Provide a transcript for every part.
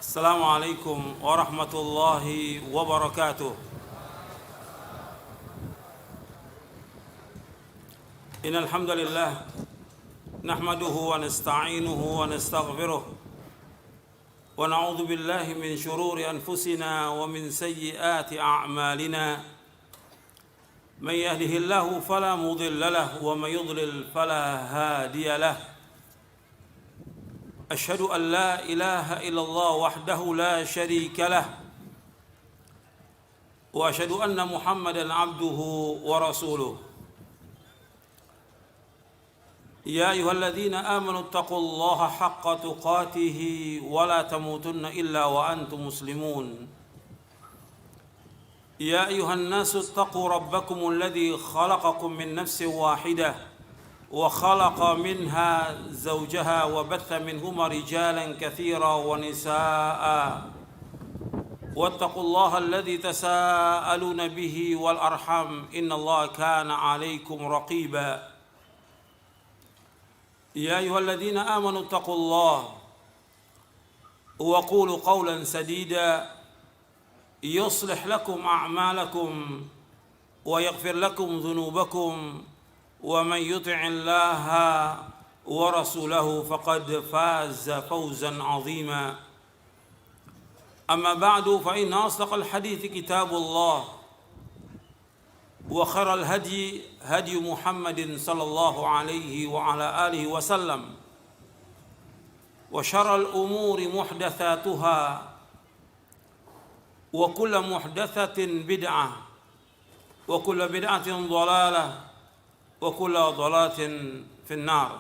السلام عليكم ورحمة الله وبركاته. إن الحمد لله نحمده ونستعينه ونستغفره ونعوذ بالله من شرور أنفسنا ومن سيئات أعمالنا. من يهده الله فلا مضل له ومن يضلل فلا هادي له. أشهد أن لا إله إلا الله وحده لا شريك له وأشهد أن محمدا عبده ورسوله. يا أيها الذين آمنوا اتقوا الله حق تقاته ولا تموتن إلا وأنتم مسلمون. يا أيها الناس اتقوا ربكم الذي خلقكم من نفس واحدة وخلق منها زوجها وبث منهما رجالا كثيرا ونساء واتقوا الله الذي تساءلون به والأرحام إن الله كان عليكم رقيبا. يا أيها الذين آمنوا اتقوا الله وقولوا قولا سديدا يصلح لكم أعمالكم ويغفر لكم ذنوبكم ومن يطع الله ورسوله فقد فاز فوزا عظيما. أما بعد فإن أصدق الحديث كتاب الله وخير الهدي هدي محمد صلى الله عليه وعلى آله وسلم وشر الأمور محدثاتها وكل محدثة بدعة وكل بدعة ضلالة وكل ضلالة في النار.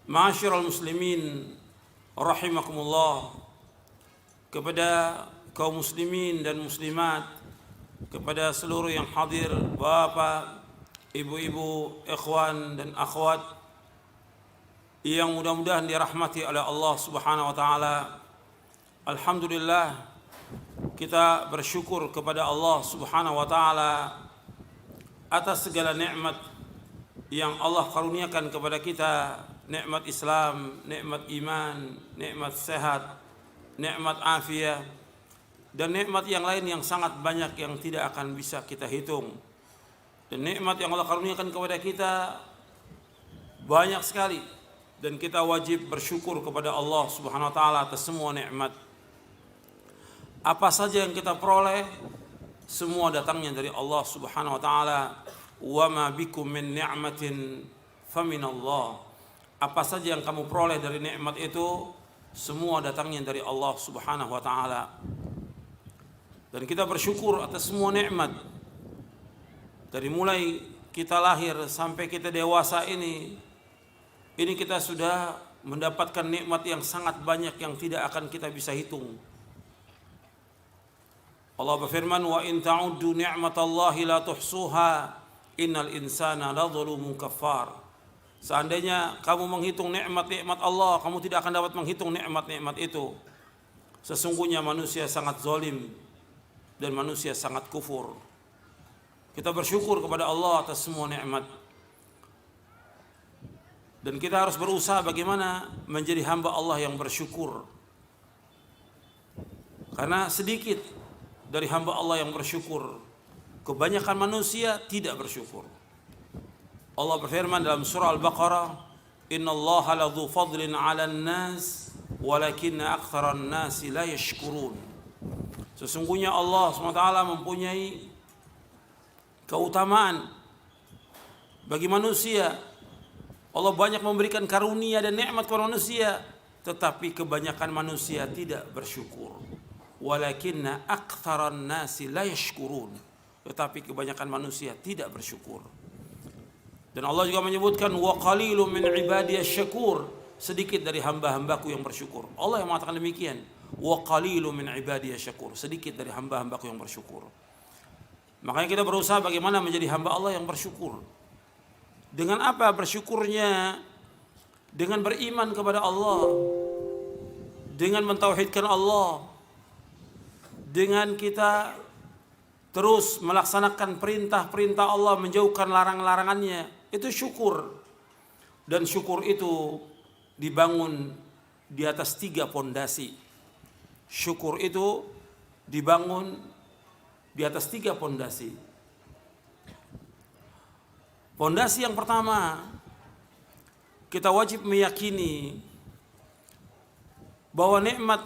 Ma'asyiral muslimin rahimakumullah, kepada kaum muslimin dan muslimat, kepada seluruh yang hadir, bapak, ibu-ibu, ikhwan dan akhwat yang mudah-mudahan dirahmati oleh Allah Subhanahu wa taala. Alhamdulillah, kita bersyukur kepada Allah Subhanahu wa taala atas segala nikmat yang Allah karuniakan kepada kita, nikmat Islam, nikmat iman, nikmat sehat, nikmat afiat, dan nikmat yang lain yang sangat banyak yang tidak akan bisa kita hitung. Dan nikmat yang Allah karuniakan kepada kita banyak sekali, dan kita wajib bersyukur kepada Allah Subhanahu wa taala atas semua nikmat. Apa saja yang kita peroleh, semua datangnya dari Allah Subhanahu wa taala. Wa ma bikum min ni'matin faminallah. Apa saja yang kamu peroleh dari nikmat itu, semua datangnya dari Allah Subhanahu wa taala. Dan kita bersyukur atas semua nikmat. Dari mulai kita lahir sampai kita dewasa ini kita sudah mendapatkan nikmat yang sangat banyak yang tidak akan kita bisa hitung. Allah berfirman, wa in ta'uddu ni'matallahi la tuhsuha innal insana ladzalumun kafar. Seandainya kamu menghitung nikmat-nikmat Allah, kamu tidak akan dapat menghitung nikmat-nikmat itu. Sesungguhnya manusia sangat zalim dan manusia sangat kufur. Kita bersyukur kepada Allah atas semua nikmat. Dan kita harus berusaha bagaimana menjadi hamba Allah yang bersyukur. Karena sedikit dari hamba Allah yang bersyukur. Kebanyakan manusia tidak bersyukur. Allah berfirman dalam surah Al-Baqarah, "Innallaha ladzu fadlin 'alan nas, walakinna aktsaran nasi la yashkurun." Sesungguhnya Allah SWT mempunyai keutamaan bagi manusia. Allah banyak memberikan karunia dan nikmat kepada manusia, tetapi kebanyakan manusia tidak bersyukur. Walakinna aktsaran nasi la yashkurun. Tetapi kebanyakan manusia tidak bersyukur. Dan Allah juga menyebutkan wa qalilun min ibadiyasy syakur, sedikit dari hamba-hambaku yang bersyukur. Allah yang mengatakan demikian, wa qalilun min ibadiyasy syakur, sedikit dari hamba-hambaku yang bersyukur. Makanya kita berusaha bagaimana menjadi hamba Allah yang bersyukur. Dengan apa bersyukurnya? Dengan beriman kepada Allah, dengan mentauhidkan Allah, dengan kita terus melaksanakan perintah-perintah Allah, menjauhkan larang-larangannya. Itu syukur. Dan syukur itu dibangun di atas 3 pondasi. Syukur itu dibangun di atas 3 pondasi. Pondasi yang pertama, kita wajib meyakini bahwa nikmat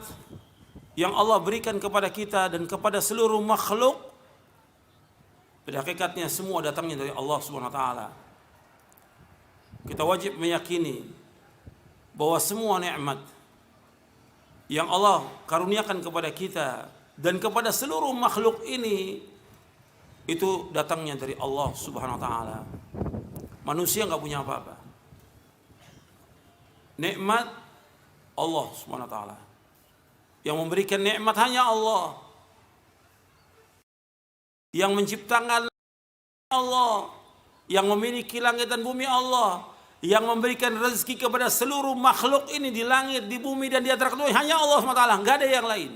yang Allah berikan kepada kita dan kepada seluruh makhluk pada hakikatnya semua datangnya dari Allah Subhanahu wa taala. Kita wajib meyakini bahwa semua nikmat yang Allah karuniakan kepada kita dan kepada seluruh makhluk ini itu datangnya dari Allah Subhanahu wa taala. Manusia enggak punya apa-apa. Nikmat Allah Subhanahu wa taala. Yang memberikan nikmat hanya Allah. Yang menciptakan Allah. Yang memiliki langit dan bumi Allah. Yang memberikan rezeki kepada seluruh makhluk ini di langit, di bumi dan di antara keduanya hanya Allah SWT, enggak ada yang lain.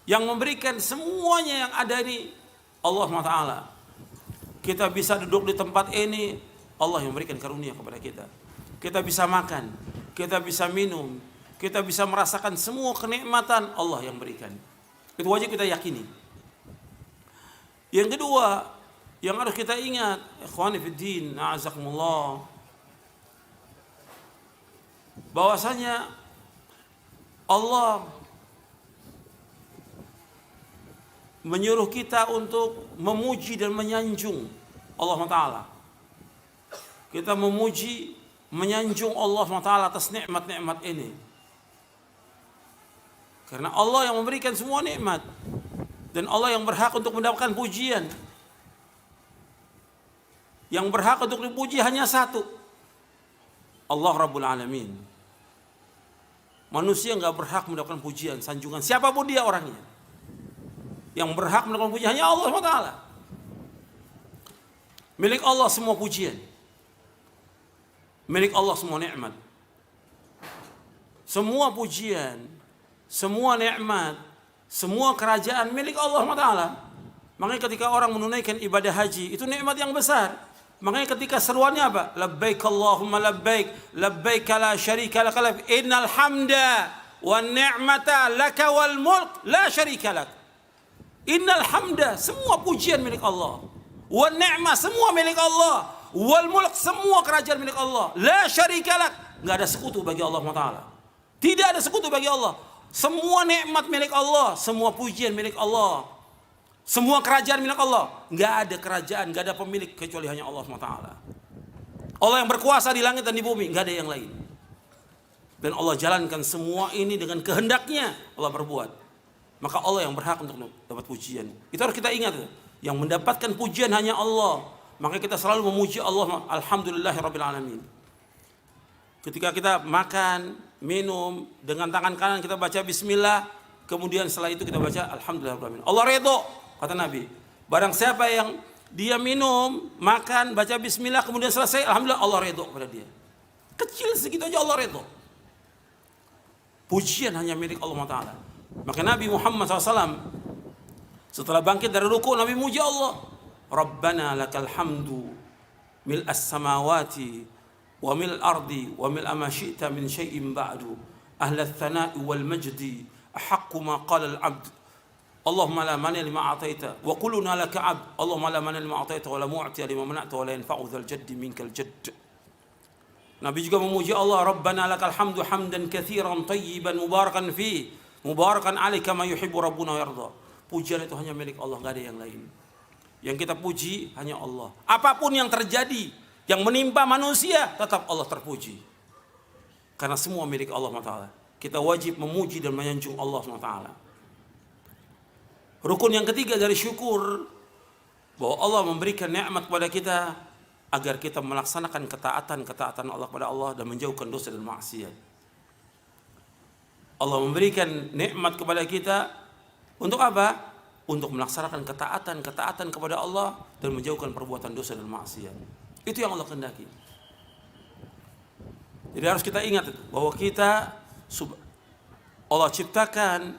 Yang memberikan semuanya yang ada ini Allah SWT. Kita bisa duduk di tempat ini, Allah yang memberikan karunia kepada kita. Kita bisa makan, kita bisa minum, kita bisa merasakan semua kenikmatan Allah yang berikan. Itu wajib kita yakini. Yang kedua, yang harus kita ingat, ikhwani fiddin, a'azakumullah, bahwasanya Allah menyuruh kita untuk memuji dan menyanjung Allah Ta'ala. Kita memuji, menyanjung Allah SWT atas nikmat-nikmat ini. Karena Allah yang memberikan semua nikmat. Dan Allah yang berhak untuk mendapatkan pujian. Yang berhak untuk dipuji hanya satu. Allah Rabbul Alamin. Manusia enggak berhak mendapatkan pujian, sanjungan. Siapapun dia orangnya. Yang berhak mendapatkan pujian hanya Allah SWT. Milik Allah semua pujian. Milik Allah semua nikmat. Semua pujian, semua nikmat, semua kerajaan milik Allah SWT. Makanya ketika orang menunaikan ibadah haji, itu nikmat yang besar. Makanya ketika seruannya apa? Labbaik Allahumma labbaik, labbaik la syarika lak, innal hamda wan ni'mata laka wal mulk la syarika lak. Innal hamda, semua pujian milik Allah. Wan ni'mah, semua milik Allah. Wal mulk, semua kerajaan milik Allah. La syarika lak, enggak ada sekutu bagi Allah Taala. Tidak ada sekutu bagi Allah. Semua nikmat milik Allah, semua pujian milik Allah. Semua kerajaan milik Allah. Enggak ada kerajaan, enggak ada pemilik kecuali hanya Allah Taala. Allah yang berkuasa di langit dan di bumi, enggak ada yang lain. Dan Allah jalankan semua ini dengan kehendaknya Allah berbuat. Maka Allah yang berhak untuk dapat pujian. Itu harus kita ingat. Yang mendapatkan pujian hanya Allah. Maka kita selalu memuji Allah. Alhamdulillahirabbil alamin. Ketika kita makan, minum, dengan tangan kanan kita baca bismillah, kemudian setelah itu kita baca alhamdulillahirabbil alamin. Allah redho, kata Nabi. Barang siapa yang dia minum, makan, baca bismillah, kemudian selesai, alhamdulillah, Allah redho kepada dia. Kecil segitu aja Allah redho. Pujian hanya milik Allah Ta'ala. Maka Nabi Muhammad SAW setelah bangkit dari ruku, Nabi muji Allah. Rabbana lakal hamdu mil'as samawati wa mil'al ardi wa mil'a ma syi'ta min syai'in ba'du ahla tsana'i wal majdi ahaqqu ma qala al-'abd Allahumma la mani lima a'taita wa quluna laka 'abd Allahumma la mani lima a'taita wa la mu'ti lima mana'ta wa la yanfa'u dzal jaddi minkal jadd. Nabi juga memuji Allah, Rabbana lakal hamdu hamdan katsiran tayyiban mubarakan fi mubarakan alaika ma yuhibbu rabbuna wa yarda. Pujian itu hanya milik Allah, enggak ada yang lain. Yang kita puji hanya Allah. Apapun yang terjadi, yang menimpa manusia, tetap Allah terpuji. Karena semua milik Allah Taala. Kita wajib memuji dan menyanjung Allah Taala. Rukun yang ketiga dari syukur, bahwa Allah memberikan nikmat kepada kita agar kita melaksanakan ketaatan Allah kepada Allah dan menjauhkan dosa dan maksiat. Allah memberikan nikmat kepada kita untuk apa? Untuk melaksanakan ketaatan kepada Allah dan menjauhkan perbuatan dosa dan maksiat. Itu yang Allah kehendaki. Jadi harus kita ingat bahwa kita Allah ciptakan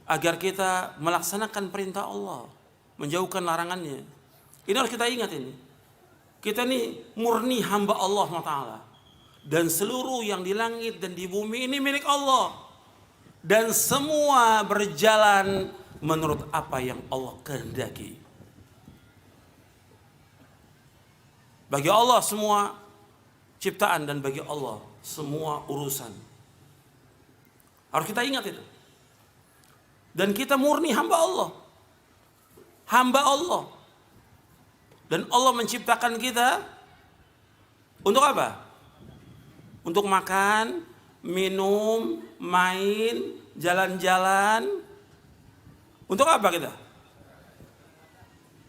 agar kita melaksanakan perintah Allah, menjauhkan larangannya. Ini harus kita ingat ini. Kita ini murni hamba Allah Taala. dan seluruh yang di langit dan di bumi ini milik Allah, dan semua berjalan menurut apa yang Allah kehendaki. Bagi Allah semua ciptaan dan bagi Allah semua urusan. Harus kita ingat itu. Dan kita murni hamba Allah. Hamba Allah. Dan Allah menciptakan kita untuk apa? Untuk makan, minum, main, jalan-jalan. Untuk apa kita?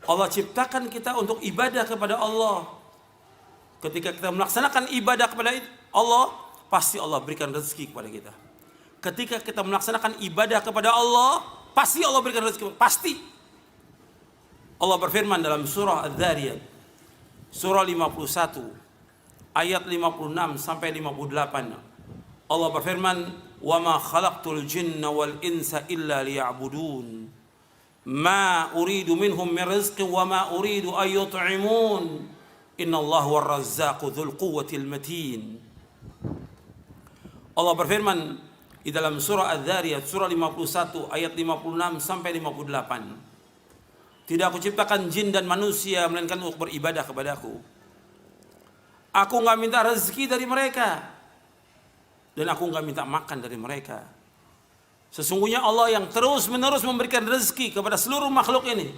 Allah ciptakan kita untuk ibadah kepada Allah. Ketika kita melaksanakan ibadah kepada Allah, pasti Allah berikan rezeki kepada kita. Ketika kita melaksanakan ibadah kepada Allah, pasti Allah berikan rezeki. Pasti. Allah berfirman dalam surah Adz-Dzariyat, surah 51, ayat 56 sampai 58. Allah berfirman, "Wa ma khalaqtul jinna wal insa illa liya'budun. Ma uridu minhum min rizqin wa ma uridu an yut'imun. Innallaha war-razzaqu dzul quwwatil matin." Allah berfirman di dalam surah Adz-Dzariyat surah 51 ayat 56 sampai 58. Tidak aku ciptakan jin dan manusia melainkan untuk beribadah kepadaku. Aku enggak minta rezeki dari mereka dan aku enggak minta makan dari mereka. Sesungguhnya Allah yang terus-menerus memberikan rezeki kepada seluruh makhluk ini.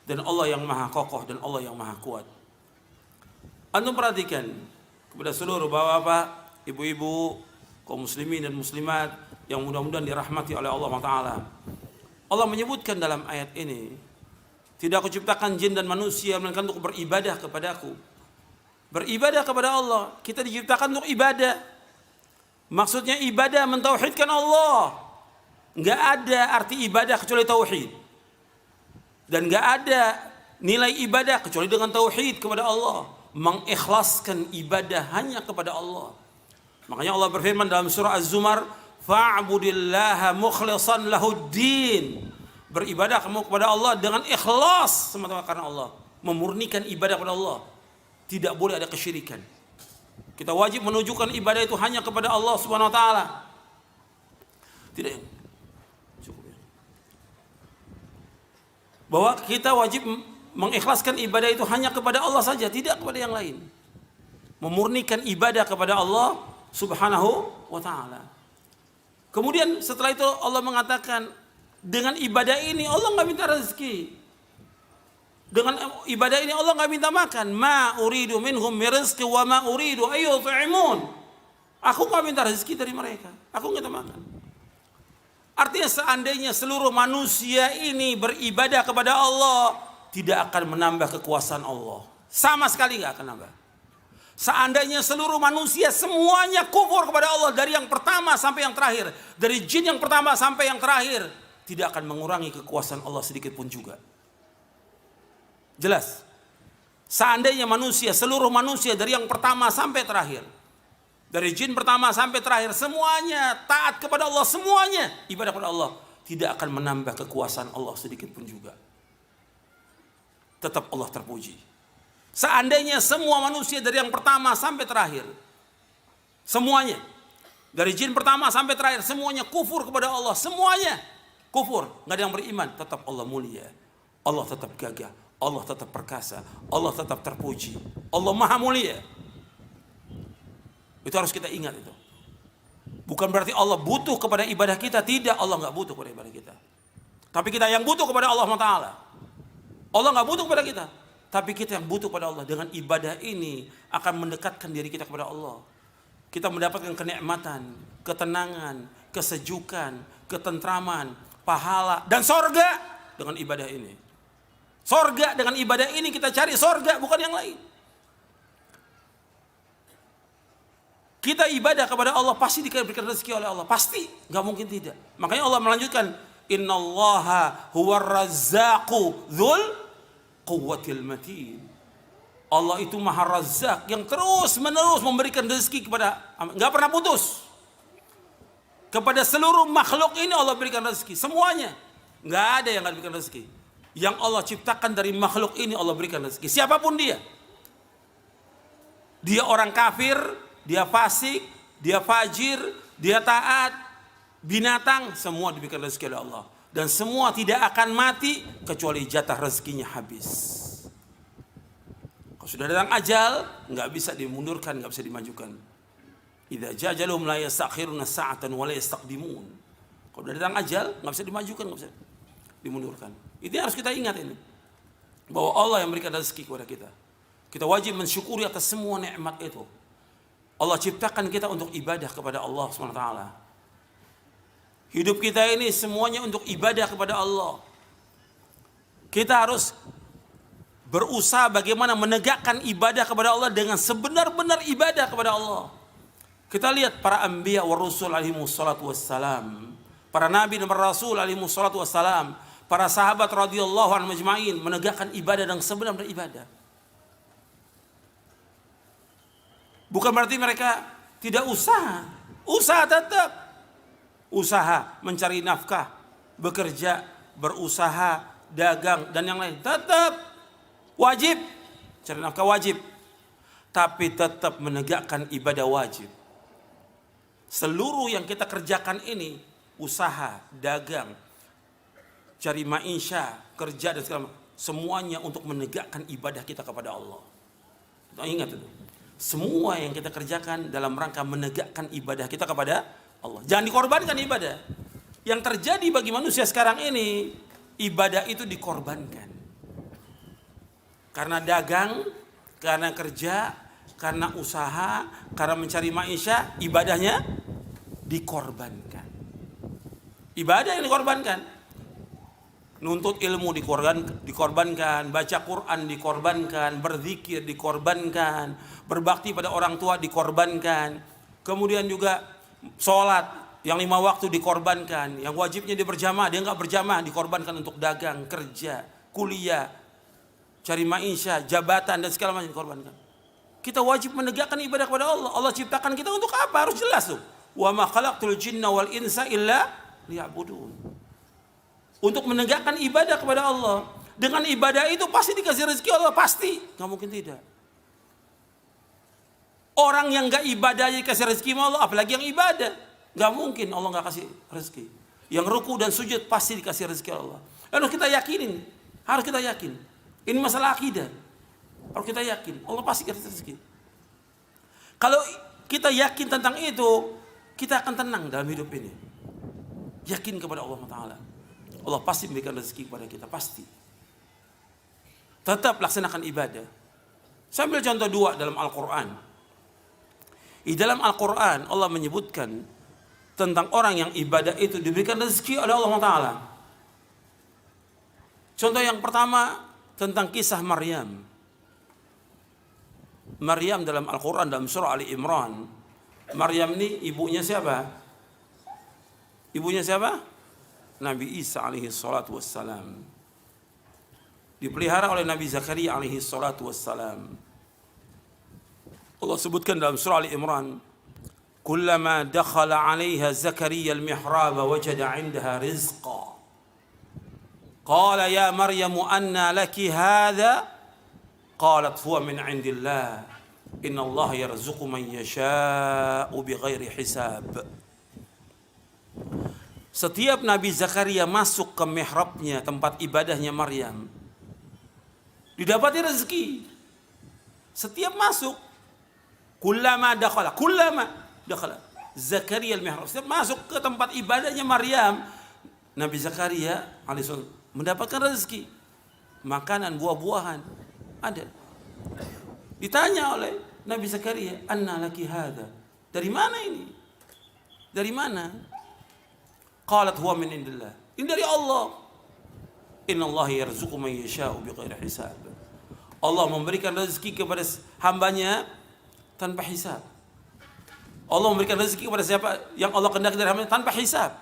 Dan Allah yang maha kokoh dan Allah yang maha kuat. Antum perhatikan kepada seluruh bapak-bapak, ibu-ibu, kaum muslimin dan muslimat yang mudah-mudahan dirahmati oleh Allah Ta'ala. Allah menyebutkan dalam ayat ini, tidak aku ciptakan jin dan manusia melainkan untuk beribadah kepadaku. Beribadah kepada Allah. Kita diciptakan untuk ibadah. Maksudnya ibadah mentauhidkan Allah. Enggak ada arti ibadah kecuali tauhid. Dan enggak ada nilai ibadah kecuali dengan tauhid kepada Allah. Mengikhlaskan ibadah hanya kepada Allah. Makanya Allah berfirman dalam surah Az-Zumar, "Fa'budillaha mukhlishan lahuddin." Beribadah kamu kepada Allah dengan ikhlas semata-mata karena Allah. Memurnikan ibadah kepada Allah. Tidak boleh ada kesyirikan. Kita wajib menunjukkan ibadah itu hanya kepada Allah Subhanahu wa taala. Tidak. Cukup ya. Bahwa kita wajib mengikhlaskan ibadah itu hanya kepada Allah saja, tidak kepada yang lain. Memurnikan ibadah kepada Allah Subhanahu wa taala. Kemudian setelah itu Allah mengatakan, dengan ibadah ini Allah nggak minta rezeki. Dengan ibadah ini Allah nggak minta makan. Ma uridu minhum min rizqi wa ma uridu an yut'imun. Aku nggak minta rezeki dari mereka. Aku nggak minta makan. Artinya seandainya seluruh manusia ini beribadah kepada Allah, tidak akan menambah kekuasaan Allah. Sama sekali nggak akan nambah. Seandainya seluruh manusia semuanya kufur kepada Allah dari yang pertama sampai yang terakhir, dari jin yang pertama sampai yang terakhir, tidak akan mengurangi kekuasaan Allah sedikit pun juga. Jelas. Seandainya manusia, seluruh manusia dari yang pertama sampai terakhir, dari jin pertama sampai terakhir, semuanya taat kepada Allah, semuanya ibadah kepada Allah, tidak akan menambah kekuasaan Allah sedikit pun juga. Tetap Allah terpuji. Seandainya semua manusia dari yang pertama sampai terakhir, semuanya, dari jin pertama sampai terakhir, semuanya kufur kepada Allah, semuanya kufur, nggak ada yang beriman, tetap Allah mulia, Allah tetap gagah, Allah tetap perkasa, Allah tetap terpuji, Allah maha mulia. Itu harus kita ingat itu. Bukan berarti Allah butuh kepada ibadah kita, tidak, Allah nggak butuh kepada ibadah kita. Tapi kita yang butuh kepada Allah Taala. Allah nggak butuh kepada kita, tapi kita yang butuh kepada Allah. Dengan ibadah ini akan mendekatkan diri kita kepada Allah. Kita mendapatkan kenikmatan, ketenangan, kesejukan, ketentraman, pahala dan sorga dengan ibadah ini. Sorga dengan ibadah ini kita cari sorga, bukan yang lain. Kita ibadah kepada Allah pasti diberikan rezeki oleh Allah, pasti, nggak mungkin tidak. Makanya Allah melanjutkan, Innallaha huwar razzaqu dzul quwwatil matin. Allah itu maha razzaq yang terus menerus memberikan rezeki kepada, nggak pernah putus. Kepada seluruh makhluk ini Allah berikan rezeki. Semuanya. Nggak ada yang nggak berikan rezeki. Yang Allah ciptakan dari makhluk ini Allah berikan rezeki. Siapapun dia. Dia orang kafir, dia fasik, dia fajir, dia taat, binatang, semua diberikan rezeki oleh Allah. Dan semua tidak akan mati kecuali jatah rezekinya habis. Kalau sudah datang ajal, nggak bisa dimundurkan, nggak bisa dimajukan. Idza jajalum la yastakhiruna sa'atan wa la yastaqdimun. Kalau sudah datang ajal, nggak bisa dimajukan, nggak bisa dimundurkan. Itu yang harus kita ingat ini. Bahwa Allah yang memberikan rezeki kepada kita. Kita wajib mensyukuri atas semua nikmat itu. Allah ciptakan kita untuk ibadah kepada Allah SWT. Hidup kita ini semuanya untuk ibadah kepada Allah. Kita harus berusaha bagaimana menegakkan ibadah kepada Allah dengan sebenar-benar ibadah kepada Allah. Kita lihat para anbiya wa rusul alaihimus salatu wassalam, para nabi dan para rasul alaihimus salatu wassalam, para sahabat radhiyallahu anhum majma'in menegakkan ibadah dengan sebenar-benar ibadah. Bukan berarti mereka tidak usaha. Usaha tetap. Usaha mencari nafkah, bekerja, berusaha, dagang dan yang lain tetap wajib. Cari nafkah wajib. Tapi tetap menegakkan ibadah wajib. Seluruh yang kita kerjakan ini, usaha, dagang, cari maisha, kerja dan segala macam, semuanya untuk menegakkan ibadah kita kepada Allah. Kita ingat itu. Semua yang kita kerjakan dalam rangka menegakkan ibadah kita kepada Allah. Jangan dikorbankan ibadah. Yang terjadi bagi manusia sekarang ini, ibadah itu dikorbankan. Karena dagang, karena kerja, karena usaha, karena mencari maisha, ibadahnya dikorbankan. Ibadah yang dikorbankan. Nuntut ilmu dikorbankan, baca Quran dikorbankan, berzikir dikorbankan, berbakti pada orang tua dikorbankan. Kemudian juga sholat yang 5 waktu dikorbankan, yang wajibnya dia berjamaah, dia nggak berjamaah, dikorbankan untuk dagang, kerja, kuliah, cari maisha, jabatan dan segala macam dikorbankan. Kita wajib menegakkan ibadah kepada Allah. Allah ciptakan kita untuk apa? Harus jelas tuh. Wa ma khalaqtul jinna wal insa illa liya'budun. Untuk menegakkan ibadah kepada Allah. Dengan ibadah itu pasti dikasih rezeki Allah, pasti. Nggak mungkin tidak. Orang yang nggak ibadah dikasih rezeki Allah, apalagi yang ibadah, nggak mungkin Allah nggak kasih rezeki. Yang ruku dan sujud pasti dikasih rezeki Allah. Lalu kita yakinin, harus kita yakin. Ini masalah akidah. Harus kita yakin, Allah pasti kasih rezeki. Kalau kita yakin tentang itu, kita akan tenang dalam hidup ini. Yakin kepada Allah Taala. Allah pasti memberikan rezeki kepada kita, pasti. Tetap laksanakan ibadah. Saya ambil contoh 2 dalam Al-Quran. Di dalam Al-Quran Allah menyebutkan tentang orang yang ibadah itu diberikan rezeki oleh Allah Ta'ala. Contoh yang pertama tentang kisah Maryam. Maryam dalam Al-Quran dalam surah Ali Imran. Maryam ini ibunya siapa? Ibunya siapa? Nabi Isa alaihi salatu wassalam. Dipelihara oleh Nabi Zakaria alaihi salatu wassalam. Allah sebutkan dalam surah Ali Imran, "Kullama dakhala 'alaiha Zakaria al-mihrab wajada 'indaha rizqa. Qala ya Maryam anna laki hadha? Qalat huwa min 'indillah. Inna Allah yarzuqu man yasha'u bighairi hisab." Setiap Nabi Zakaria masuk ke mihrabnya, tempat ibadahnya Maryam, didapati rezeki. Setiap masuk, kullama dakhala Zakaria al-mihrab, setiap masuk ke tempat ibadahnya Maryam, Nabi Zakaria alaihissalam mendapatkan rezeki, makanan, buah-buahan ada. Ditanya oleh Nabi Zakaria, "Anna laki hadha?" Dari mana ini? Dari mana? Qalat huwa min indillah. Ini dari Allah. Inna Allah yarzuqu man yasha'u bighairi hisab. Allah memberikan rezeki kepada hambanya tanpa hisab. Allah memberikan rezeki kepada siapa yang Allah kehendaki dari hambanya tanpa hisab.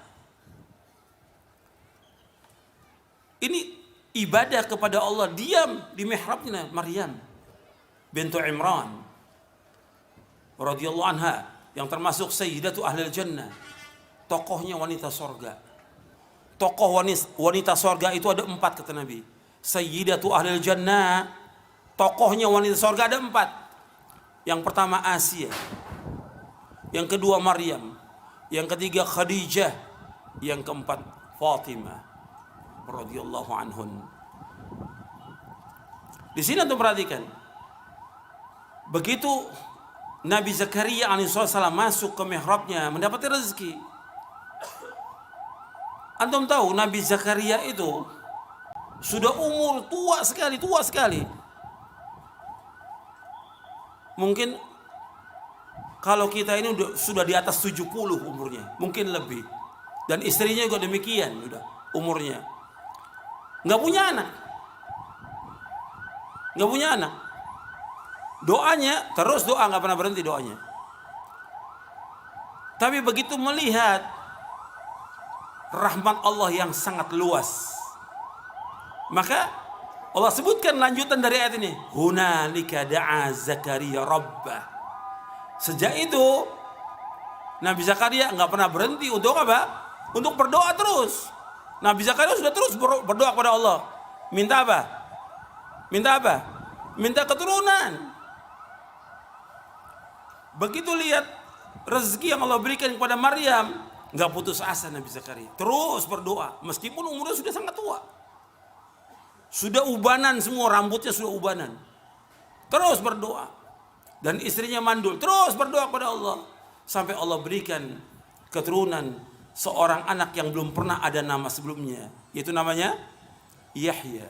Ini ibadah kepada Allah, diam di mihrabnya Maryam bintu Imran radhiyallahu anha, yang termasuk sayyidatu ahlil jannah, tokohnya wanita sorga. Tokoh wanita sorga itu ada 4 kata Nabi. Sayyidatu ahlil jannah, tokohnya wanita sorga ada 4. Yang pertama Asia. yang kedua Maryam, yang ketiga Khadijah, yang keempat Fatimah radhiyallahu anhun. Di sini antum perhatikan, begitu Nabi Zakaria alaihissalam masuk ke mihrabnya mendapati rezeki. Antum tahu Nabi Zakaria itu sudah umur tua sekali. Mungkin kalau kita ini sudah di atas 70 umurnya, mungkin lebih. Dan istrinya juga demikian, udah umurnya. Nggak punya anak. Doanya terus doa, nggak pernah berhenti doanya. Tapi begitu melihat rahmat Allah yang sangat luas, maka Allah sebutkan lanjutan dari ayat ini, hunalika da'a Zakaria rabbah. Sejak itu Nabi Zakaria nggak pernah berhenti untuk apa? Untuk berdoa terus. Nabi Zakaria sudah terus berdoa kepada Allah. Minta apa? Minta keturunan. Begitu lihat rezeki yang Allah berikan kepada Maryam, nggak putus asa Nabi Zakaria. Terus berdoa, meskipun umurnya sudah sangat tua. Sudah ubanan semua, rambutnya sudah ubanan. Terus berdoa. Dan istrinya mandul, terus berdoa kepada Allah. Sampai Allah berikan keturunan seorang anak yang belum pernah ada nama sebelumnya. Yaitu namanya Yahya.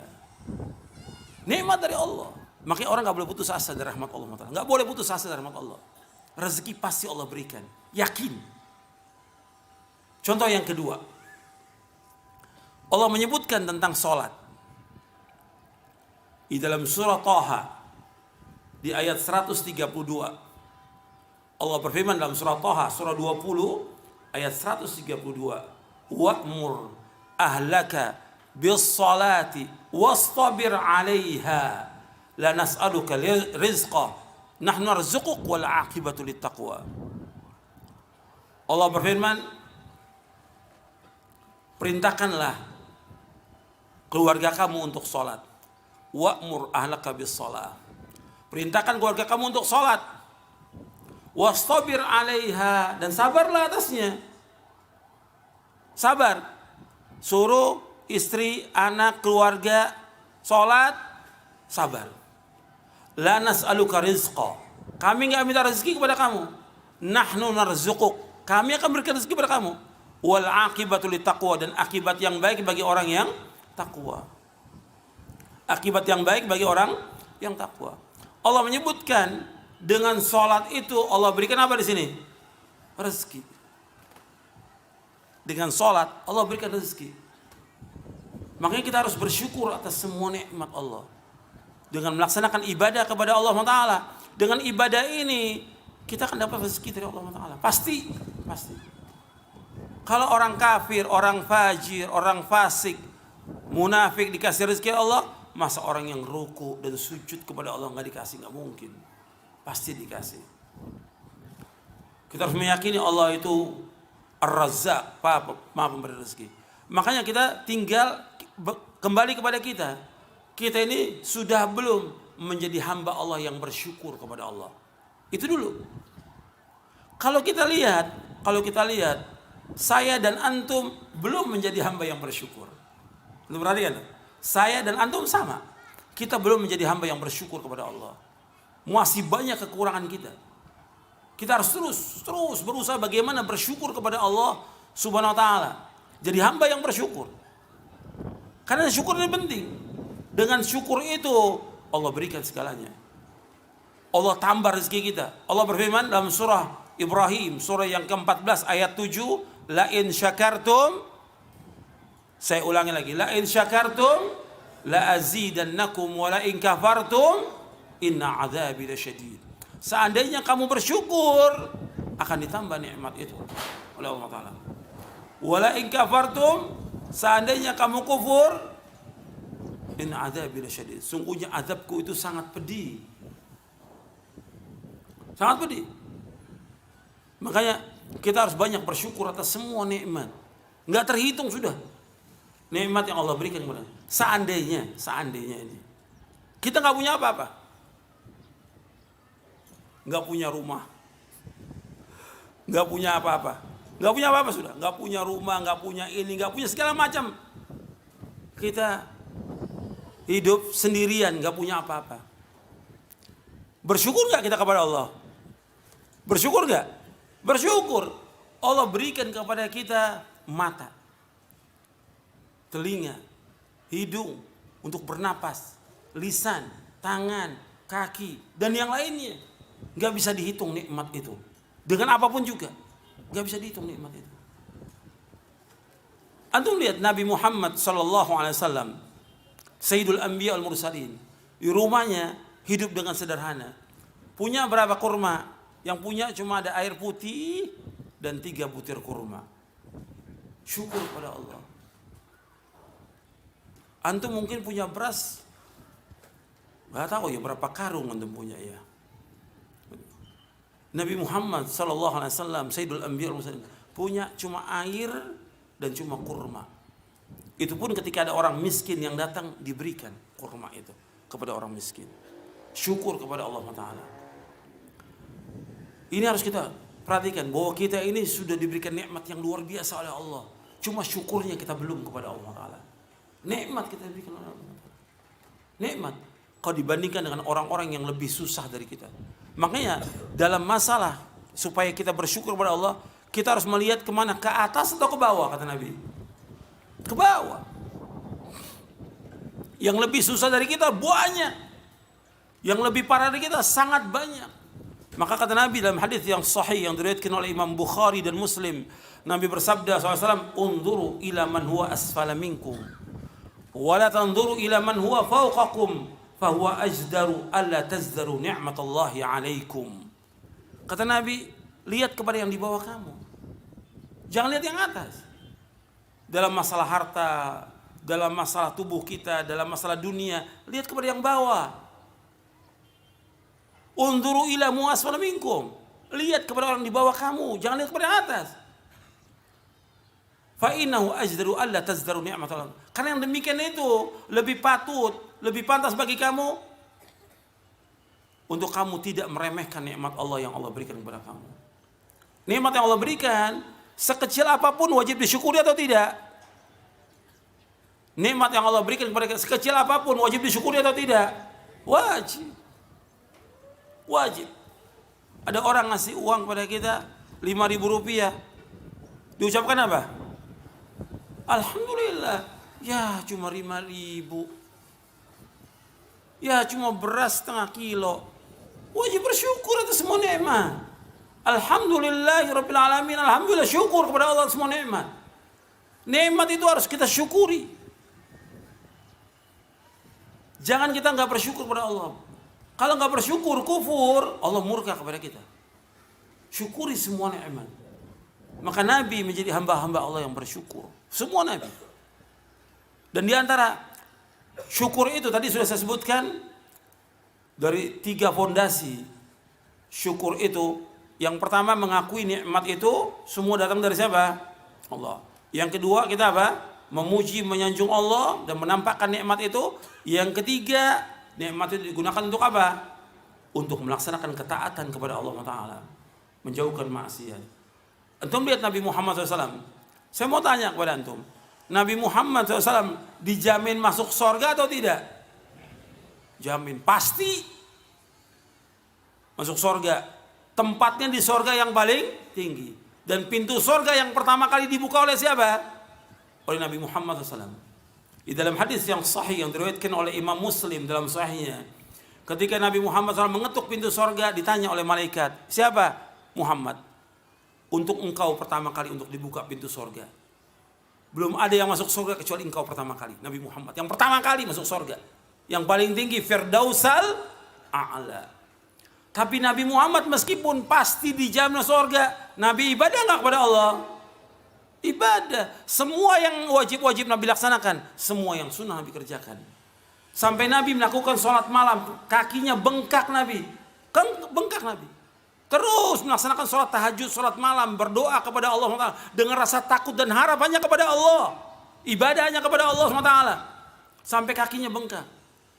Nikmat dari Allah. Makanya orang gak boleh putus asa dari rahmat Allah. Gak boleh putus asa dari rahmat Allah. Rezeki pasti Allah berikan. Yakin. Contoh yang kedua. Allah menyebutkan tentang sholat. Di dalam surah Thaha. Di ayat 132. Allah berfirman dalam surah Thaha. Surah 20 ayat 132. Wa'mur ahlaka bis salati wastabir 'alaiha. La nas'aluka rizqa nahnu narzuquk wal 'aqibatu littaqwa. Allah berfirman, perintahkanlah keluarga kamu untuk salat. Wa'mur ahlaka bis shalah. Perintahkan keluarga kamu untuk salat. Wastabir 'alaiha, dan sabarlah atasnya. Sabar. Suruh istri, anak, keluarga salat, sabar. La nas'aluka rizqa. Kami enggak minta rezeki kepada kamu. Nahnu narzuquk. Kami akan berikan rezeki kepada kamu. Wal 'aqibatu littaqwa, dan akibat yang baik bagi orang yang takwa. Akibat yang baik bagi orang yang takwa. Allah menyebutkan dengan salat itu Allah berikan apa di sini? Rezeki. Dengan salat Allah berikan rezeki. Makanya kita harus bersyukur atas semua nikmat Allah. Dengan melaksanakan ibadah kepada Allah Taala. Dengan ibadah ini kita akan dapat rezeki dari Allah Taala. Pasti. Kalau orang kafir, orang fajir, orang fasik, munafik dikasih rezeki Allah, masa orang yang ruku dan sujud kepada Allah nggak dikasih? Nggak mungkin. Pasti dikasih. Kita harus meyakini Allah itu Ar-Razzaq, Maha pemberi rezeki. Makanya kita tinggal kembali kepada kita. Kita ini sudah belum menjadi hamba Allah yang bersyukur kepada Allah. Itu dulu. Kalau kita lihat, saya dan antum belum menjadi hamba yang bersyukur. Belum perhatikan? Saya dan antum sama. Kita belum menjadi hamba yang bersyukur kepada Allah. Masih banyak kekurangan kita. Kita harus terus berusaha bagaimana bersyukur kepada Allah Subhanahu wa taala. Jadi hamba yang bersyukur. Karena syukur ini penting. Dengan syukur itu Allah berikan segalanya. Allah tambah rezeki kita. Allah berfirman dalam surah Ibrahim, surah yang ke-14 ayat 7, la in syakartum, saya ulangi lagi, la in syakartum la azidannakum wa la in kafartum inna adzabi lasyadid. Seandainya kamu bersyukur akan ditambah nikmat itu oleh Allah Taala. Wa la in kafartum, seandainya kamu kufur, inna adzabi lasyadid. Sungguhnya azabku itu sangat pedih. Sangat pedih. Makanya kita harus banyak bersyukur atas semua nikmat. Enggak terhitung sudah nikmat yang Allah berikan kepada kita. Seandainya ini kita enggak punya apa-apa. Enggak punya rumah. nggak punya apa-apa, nggak punya apa-apa sudah, nggak punya rumah, nggak punya ini, nggak punya segala macam. Kita hidup sendirian, nggak punya apa-apa. Bersyukur nggak kita kepada Allah? Bersyukur nggak? Bersyukur. Allah berikan kepada kita mata, telinga, hidung untuk bernapas, lisan, tangan, kaki, dan yang lainnya. Nggak bisa dihitung nikmat itu. Dengan apapun juga, nggak bisa dihitung nikmat itu. Antum lihat Nabi Muhammad SAW, Sayyidul Anbiya al-Mursalin, di rumahnya hidup dengan sederhana. Punya berapa kurma? Yang punya cuma ada air putih dan 3 butir kurma. Syukur pada Allah. Antum mungkin punya beras, nggak tahu ya berapa karung antum punya ya. Nabi Muhammad SAW, Sayyidul Anbiya al-Mursalin, punya cuma air dan cuma kurma. Itu pun ketika ada orang miskin yang datang, diberikan kurma itu kepada orang miskin. Syukur kepada Allah Ta'ala. Ini harus kita perhatikan bahwa kita ini sudah diberikan nikmat yang luar biasa oleh Allah. Cuma syukurnya kita belum kepada Allah Ta'ala. Nikmat kita diberikan oleh Allah Ta'ala. Nikmat kalau dibandingkan dengan orang-orang yang lebih susah dari kita. Makanya dalam masalah supaya kita bersyukur kepada Allah, kita harus melihat kemana, ke atas atau ke bawah, kata Nabi. Ke bawah. Yang lebih susah dari kita banyak, yang lebih parah dari kita sangat banyak. Maka kata Nabi dalam hadis yang sahih yang diriwayatkan oleh Imam Bukhari dan Muslim, Nabi bersabda SAW, "Unzuru ila man huwa asfala minkum, wa la tanzuru ila man huwa fawqakum, fahuwa ajdaru alla tazdaru ni'matallahi 'alaikum." Kata Nabi, lihat kepada yang di bawah kamu. Jangan lihat yang atas. Dalam masalah harta, dalam masalah tubuh kita, dalam masalah dunia, lihat kepada yang bawah. Unzuru ila mu'asfala minkum. Lihat kepada orang di bawah kamu, jangan lihat kepada yang atas. Fa innahu ajdaru alla tazdaru ni'matallah. Karena yang demikian itu lebih patut, lebih pantas bagi kamu untuk kamu tidak meremehkan nikmat Allah yang Allah berikan kepada kamu. Nikmat yang Allah berikan, sekecil apapun wajib disyukuri atau tidak? Nikmat yang Allah berikan kepada kita, sekecil apapun wajib disyukuri atau tidak? Wajib. Wajib. Ada orang ngasih uang pada kita 5.000 rupiah. Diucapkan apa? Alhamdulillah. Ya cuma 5.000. Ya cuma beras setengah kilo. Wajib bersyukur atas semua nikmat. Alhamdulillahirabbil alamin. Alhamdulillah, syukur kepada Allah semua nikmat. Nikmat itu harus kita syukuri. Jangan kita nggak bersyukur kepada Allah. Kalau nggak bersyukur, kufur, Allah murka kepada kita. Syukuri semua nikmat. Maka Nabi menjadi hamba-hamba Allah yang bersyukur. Semua Nabi. Dan di antara syukur itu tadi sudah saya sebutkan dari 3 fondasi syukur itu. Yang pertama, mengakui nikmat itu semua datang dari siapa? Allah. Yang kedua, kita apa? Memuji, menyanjung Allah dan menampakkan nikmat itu. Yang ketiga, nikmat itu digunakan untuk apa? Untuk melaksanakan ketaatan kepada Allah Ta'ala, menjauhkan maksiat. Antum lihat Nabi Muhammad SAW. Saya mau tanya kepada antum, Nabi Muhammad SAW dijamin masuk surga atau tidak? Jamin, pasti masuk surga. Tempatnya di surga yang paling tinggi. Dan pintu surga yang pertama kali dibuka oleh siapa? Oleh Nabi Muhammad SAW. Di dalam hadis yang sahih yang diriwayatkan oleh Imam Muslim dalam sahihnya, ketika Nabi Muhammad SAW mengetuk pintu surga, ditanya oleh malaikat, siapa? Muhammad. Untuk engkau pertama kali untuk dibuka pintu surga. Belum ada yang masuk surga kecuali engkau pertama kali, Nabi Muhammad. Yang pertama kali masuk surga. Yang paling tinggi Firdausal A'la. Tapi Nabi Muhammad meskipun pasti dijamin surga, Nabi ibadah enggak kepada Allah? Ibadah. Semua yang wajib-wajib Nabi laksanakan, semua yang sunnah Nabi kerjakan. Sampai Nabi melakukan sholat malam, kakinya bengkak Nabi. Bengkak Nabi. Terus melaksanakan sholat tahajud, sholat malam, berdoa kepada Allah SWT dengan rasa takut dan harapannya kepada Allah. Ibadahnya kepada Allah SWT. Sampai kakinya bengkak.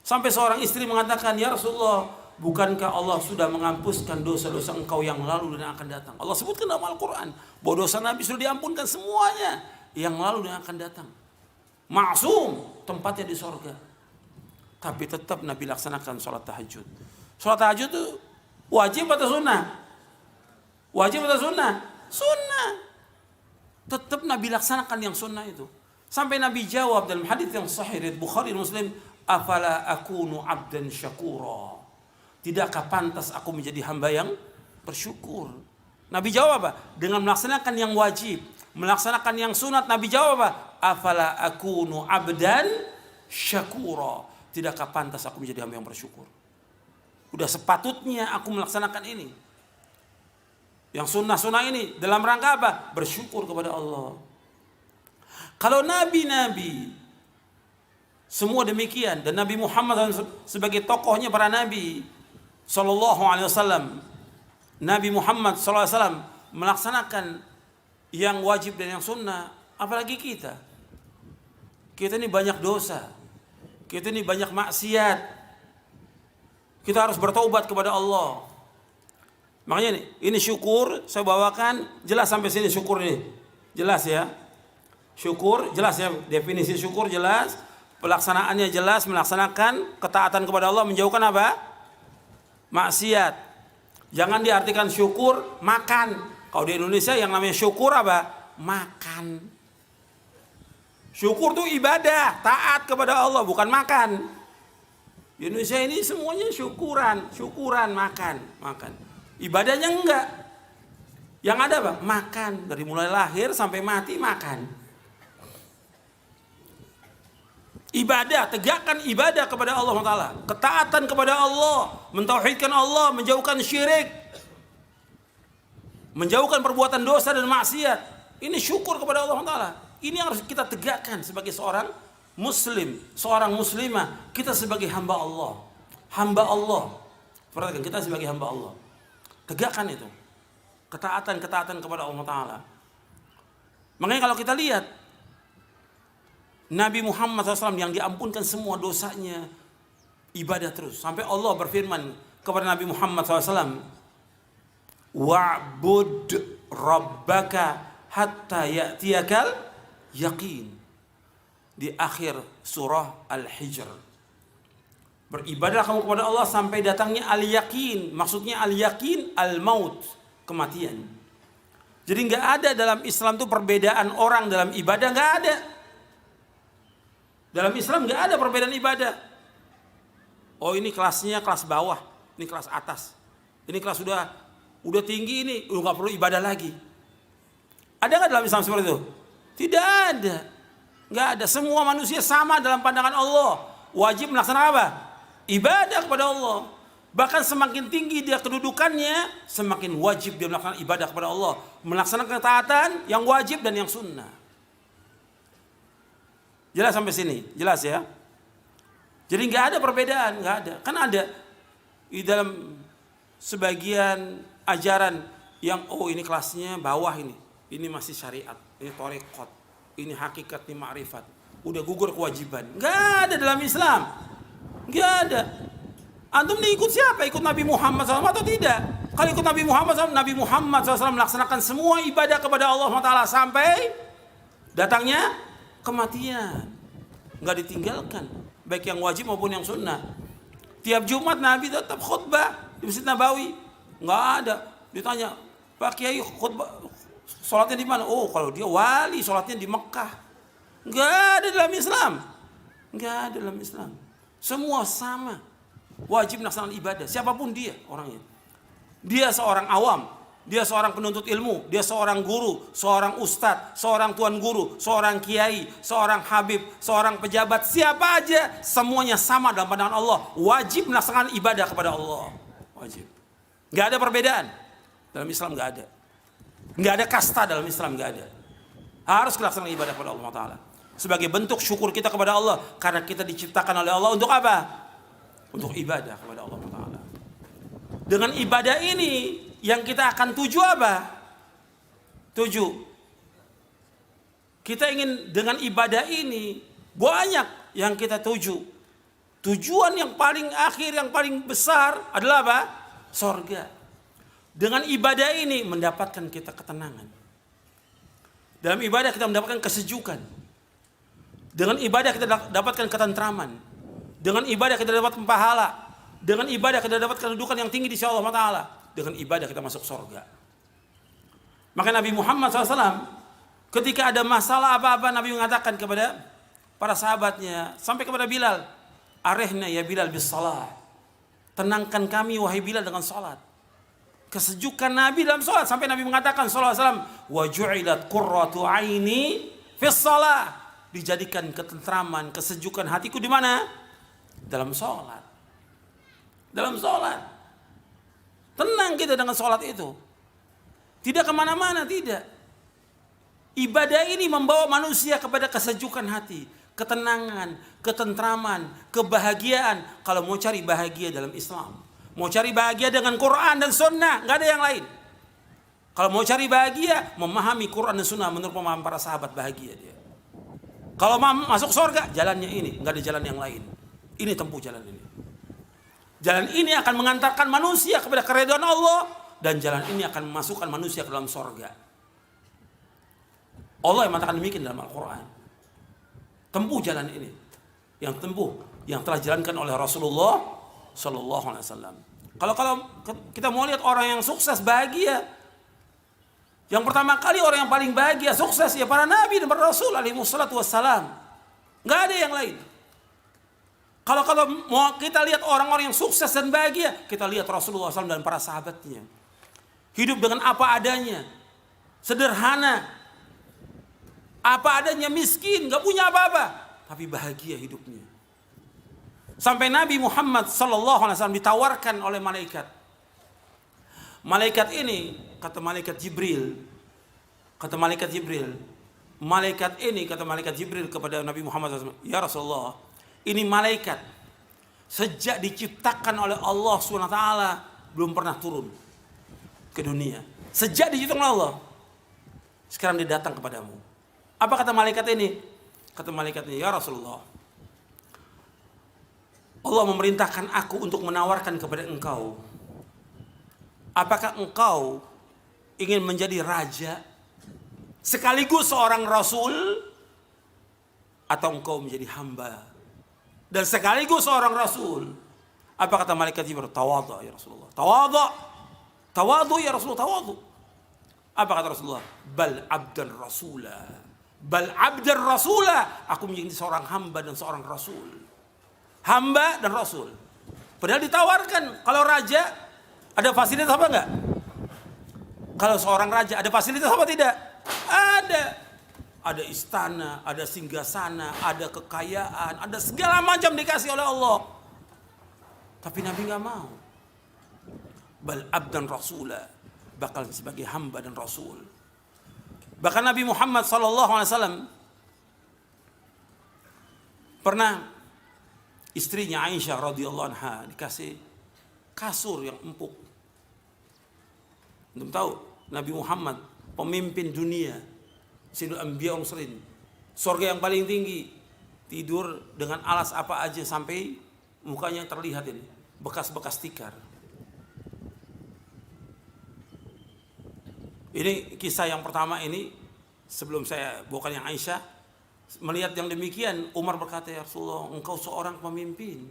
Sampai seorang istri mengatakan, ya Rasulullah, bukankah Allah sudah menghapuskan dosa-dosa engkau yang lalu dan akan datang? Allah sebutkan dalam Al-Quran bahwa dosa Nabi sudah diampunkan semuanya yang lalu dan akan datang. Maksum, tempatnya di sorga. Tapi tetap Nabi laksanakan sholat tahajud. Sholat tahajud itu wajib atau sunnah? Wajib atau sunnah? Sunnah. Tetap Nabi laksanakan yang sunnah itu. Sampai Nabi jawab dalam hadis yang sahih riwayat Bukhari Muslim, afala akunu abdan syakura. Tidakkah pantas aku menjadi hamba yang bersyukur? Nabi jawab apa? Dengan melaksanakan yang wajib, melaksanakan yang sunat. Nabi jawab apa? Afala akunu abdan syakura. Tidakkah pantas aku menjadi hamba yang bersyukur? Udah sepatutnya aku melaksanakan ini. Yang sunnah-sunnah ini dalam rangka apa? Bersyukur kepada Allah. Kalau nabi-nabi semua demikian, dan Nabi Muhammad sebagai tokohnya para nabi sallallahu alaihi wasallam, Nabi Muhammad sallallahu alaihi wasallam melaksanakan yang wajib dan yang sunnah, apalagi kita. Kita ini banyak dosa. Kita ini banyak maksiat. Kita harus bertaubat kepada Allah. Makanya ini syukur saya bawakan jelas sampai sini syukur ini. Jelas ya. Syukur jelas ya, definisi syukur jelas, pelaksanaannya jelas, melaksanakan ketaatan kepada Allah, menjauhkan apa? Maksiat. Jangan diartikan syukur makan. Kalau di Indonesia yang namanya syukur apa? Makan. Syukur itu ibadah, taat kepada Allah, bukan makan. Di Indonesia ini semuanya syukuran, makan. Ibadahnya enggak. Yang ada apa? Makan. Dari mulai lahir sampai mati makan. Ibadah, tegakkan ibadah kepada Allah Ta'ala. Ketaatan kepada Allah, mentauhidkan Allah, menjauhkan syirik, menjauhkan perbuatan dosa dan maksiat. Ini syukur kepada Allah Ta'ala. Ini harus kita tegakkan sebagai seorang muslim, seorang muslimah. Kita sebagai hamba Allah. Hamba Allah. Perhatikan, kita sebagai hamba Allah. Tegakkan itu. Ketaatan kepada Allah Ta'ala. Makanya kalau kita lihat Nabi Muhammad SAW yang diampunkan semua dosanya, ibadah terus. Sampai Allah berfirman kepada Nabi Muhammad SAW, wa'bud rabbaka hatta ya'tiyakal yaqin. Di akhir surah Al-Hijr. Beribadah kamu kepada Allah sampai datangnya al-yaqin. Maksudnya al-yaqin, al-maut, kematian. Jadi nggak ada dalam Islam itu perbedaan orang dalam ibadah, nggak ada. Dalam Islam nggak ada perbedaan ibadah. Oh ini kelasnya kelas bawah, ini kelas atas. Ini kelas udah tinggi, ini udah nggak perlu ibadah lagi. Ada nggak dalam Islam seperti itu? Tidak ada, nggak ada. Semua manusia sama dalam pandangan Allah. Wajib melaksanakan apa? Ibadah kepada Allah. Bahkan semakin tinggi dia kedudukannya, semakin wajib dia melaksanakan ibadah kepada Allah, melaksanakan ketaatan yang wajib dan yang sunnah. Jelas sampai sini, jelas ya. Jadi nggak ada perbedaan, nggak ada. Kan ada di dalam sebagian ajaran yang ini kelasnya bawah ini masih syariat, ini thariqat, ini hakikat, ini ma'rifat. Udah gugur kewajiban. Nggak ada dalam Islam, nggak ada. Antum nih ikut siapa? Ikut Nabi Muhammad SAW atau tidak? Kalau ikut Nabi Muhammad SAW, Nabi Muhammad SAW melaksanakan semua ibadah kepada Allah SWT sampai datangnya kematian. Nggak ditinggalkan, baik yang wajib maupun yang sunnah. Tiap Jumat Nabi tetap khutbah di Masjid Nabawi. Nggak ada. Ditanya, Pak Kiai khutbah sholatnya di mana? Oh kalau dia wali sholatnya di Mekah. Nggak ada dalam Islam. Nggak ada dalam Islam. Semua sama. Wajib melaksanakan ibadah, siapapun dia orangnya. Dia seorang awam, dia seorang penuntut ilmu, dia seorang guru, seorang ustadz, seorang tuan guru, seorang kiai, seorang habib, seorang pejabat, siapa aja, semuanya sama dalam pandangan Allah. Wajib melaksanakan ibadah kepada Allah. Wajib. Nggak ada perbedaan. Dalam Islam nggak ada. Nggak ada kasta dalam Islam, nggak ada. Harus melaksanakan ibadah kepada Allah Ta'ala. Sebagai bentuk syukur kita kepada Allah. Karena kita diciptakan oleh Allah untuk apa? Untuk ibadah kepada Allah Ta'ala. Dengan ibadah ini yang kita akan tuju apa? Tuju. Kita ingin dengan ibadah ini banyak yang kita tuju. Tujuan yang paling akhir, yang paling besar adalah apa? Sorga. Dengan ibadah ini mendapatkan kita ketenangan. Dalam ibadah kita mendapatkan kesejukan. Dengan ibadah kita dapatkan ketentraman. Dengan ibadah kita dapatkan pahala. Dengan ibadah kita dapatkan kedudukan yang tinggi di sisi Allah Ta'ala. Dengan ibadah kita masuk sorga. Maka Nabi Muhammad SAW ketika ada masalah apa-apa, Nabi mengatakan kepada para sahabatnya, sampai kepada Bilal, arihna ya Bilal bis salah. Tenangkan kami wahai Bilal dengan salat. Kesejukan Nabi dalam salat, sampai Nabi mengatakan sallallahu alaihi wasallam, wa ju'ilat qurratu aini fis salah. Dijadikan ketentraman, kesejukan hatiku di mana? Dalam salat. Dalam salat. Tenang kita dengan salat itu. Tidak kemana-mana, tidak. Ibadah ini membawa manusia kepada kesejukan hati, ketenangan, ketentraman, kebahagiaan. Kalau mau cari bahagia dalam Islam, mau cari bahagia dengan Quran dan Sunnah, nggak ada yang lain. Kalau mau cari bahagia, memahami Quran dan Sunnah menurut pemahaman para sahabat, bahagia dia. Kalau mau masuk surga, jalannya ini, nggak ada jalan yang lain. Ini tempuh jalan ini. Jalan ini akan mengantarkan manusia kepada keridhaan Allah, dan jalan ini akan memasukkan manusia ke dalam surga. Allah yang mengatakan demikian dalam Al-Quran. Tempuh jalan ini, yang telah dijalankan oleh Rasulullah Sallallahu Alaihi Wasallam. Kalau kita mau lihat orang yang sukses bahagia, yang pertama kali orang yang paling bahagia sukses ya para nabi dan para rasul alaihi wassalatu wassalam. Nggak ada yang lain. Kalau mau kita lihat orang-orang yang sukses dan bahagia, kita lihat Rasulullah SAW dan para sahabatnya. Hidup dengan apa adanya, sederhana, apa adanya, miskin, nggak punya apa-apa, tapi bahagia hidupnya. Sampai Nabi Muhammad SAW ditawarkan oleh malaikat. Malaikat ini, kata malaikat Jibril kepada Nabi Muhammad SAW, ya Rasulullah, ini malaikat sejak diciptakan oleh Allah SWT belum pernah turun ke dunia. Sejak diciptakan oleh Allah, sekarang dia datang kepadamu. Apa kata malaikat ini? Kata malaikat ini, ya Rasulullah, Allah memerintahkan aku untuk menawarkan kepada engkau, apakah engkau ingin menjadi raja sekaligus seorang rasul, atau engkau menjadi hamba dan sekaligus seorang rasul? Apa kata malaikat Jibril? Tawadhu ya Rasulullah. Tawadhu ya Rasulullah, tawadhu. Apa kata Rasulullah? Bal abdan rasula. Aku menjadi seorang hamba dan seorang rasul. Hamba dan rasul. Padahal ditawarkan, kalau raja ada fasilitas apa enggak? Kalau seorang raja ada fasilitas apa tidak? Ada. Ada istana, ada singgasana, ada kekayaan, ada segala macam dikasih oleh Allah. Tapi Nabi nggak mau. Bal abdan rasula, bakal sebagai hamba dan rasul. Bahkan Nabi Muhammad SAW pernah istrinya Aisyah radhiyallahu anha dikasih kasur yang empuk. Belum tahu Nabi Muhammad pemimpin dunia, Sayyidul Anbiya wal Mursalin, surga yang paling tinggi, tidur dengan alas apa aja sampai mukanya terlihat ini bekas-bekas tikar. Ini kisah yang pertama ini, sebelum saya bawakan yang Aisyah. Melihat yang demikian, Umar berkata, ya Rasulullah, engkau seorang pemimpin.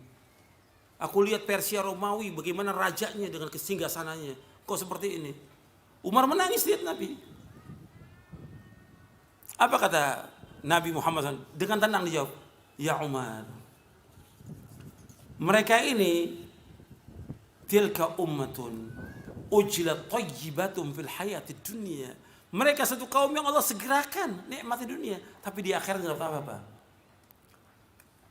Aku lihat Persia Romawi, bagaimana rajanya dengan kesinggasananya, kau seperti ini. Umar menangis lihat Nabi. Apa kata Nabi Muhammad SAW? Dengan tenang dijawab, ya Umar, mereka ini tilka ummatun ujilat thayyibatum fil hayati dunia. Mereka satu kaum yang Allah segerakan nikmat di dunia, tapi di akhirat enggak dapat apa-apa.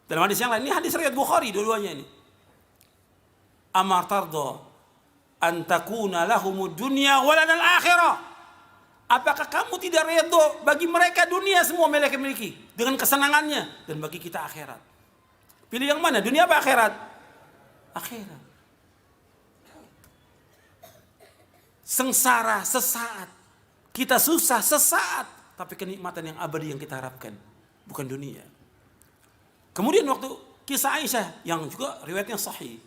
Dalam hadis yang lain, ini hadis riwayat Bukhari dua-duanya ini. Amar tarda an takuna lahumud dunya wa lana al-akhirah. Apakah kamu tidak redha bagi mereka dunia semua mereka miliki dengan kesenangannya, dan bagi kita akhirat? Pilih yang mana? Dunia apa akhirat? Akhirat. Sengsara sesaat, kita susah sesaat, tapi kenikmatan yang abadi yang kita harapkan bukan dunia. Kemudian waktu kisah Aisyah yang juga riwayatnya sahih.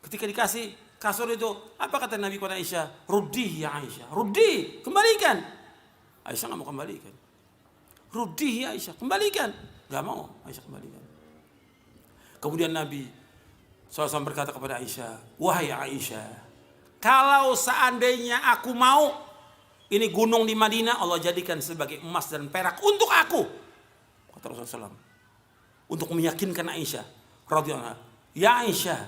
Ketika dikasih kasur itu, apa kata Nabi kepada Aisyah? Ruddi ya Aisyah, ruddi, kembalikan. Aisyah nggak mau kembalikan. Ruddi ya Aisyah, kembalikan. Nggak mau Aisyah kembalikan. Kemudian Nabi SAW berkata kepada Aisyah, wahai Aisyah, kalau seandainya aku mau, ini gunung di Madinah Allah jadikan sebagai emas dan perak untuk aku. Kata Rasulullah SAW. Untuk meyakinkan Aisyah radhiyallahu anha. Ya Aisyah,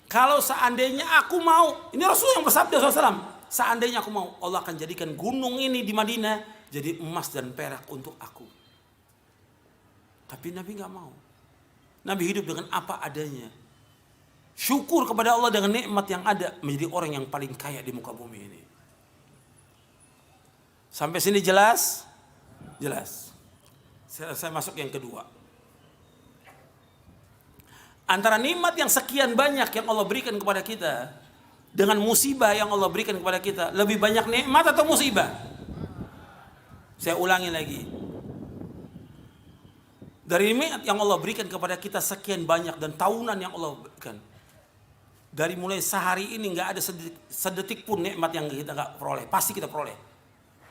kalau seandainya aku mau, ini Rasul yang bersabda SAW, seandainya aku mau, Allah akan jadikan gunung ini di Madinah jadi emas dan perak untuk aku. Tapi Nabi nggak mau. Nabi hidup dengan apa adanya. Syukur kepada Allah dengan nikmat yang ada, menjadi orang yang paling kaya di muka bumi ini. Sampai sini jelas? Jelas. Saya masuk yang kedua. Antara nikmat yang sekian banyak yang Allah berikan kepada kita dengan musibah yang Allah berikan kepada kita, lebih banyak nikmat atau musibah? Saya ulangi lagi. Dari nikmat yang Allah berikan kepada kita sekian banyak dan tahunan yang Allah berikan, dari mulai sehari ini nggak ada sedetik pun nikmat yang kita nggak peroleh. Pasti kita peroleh.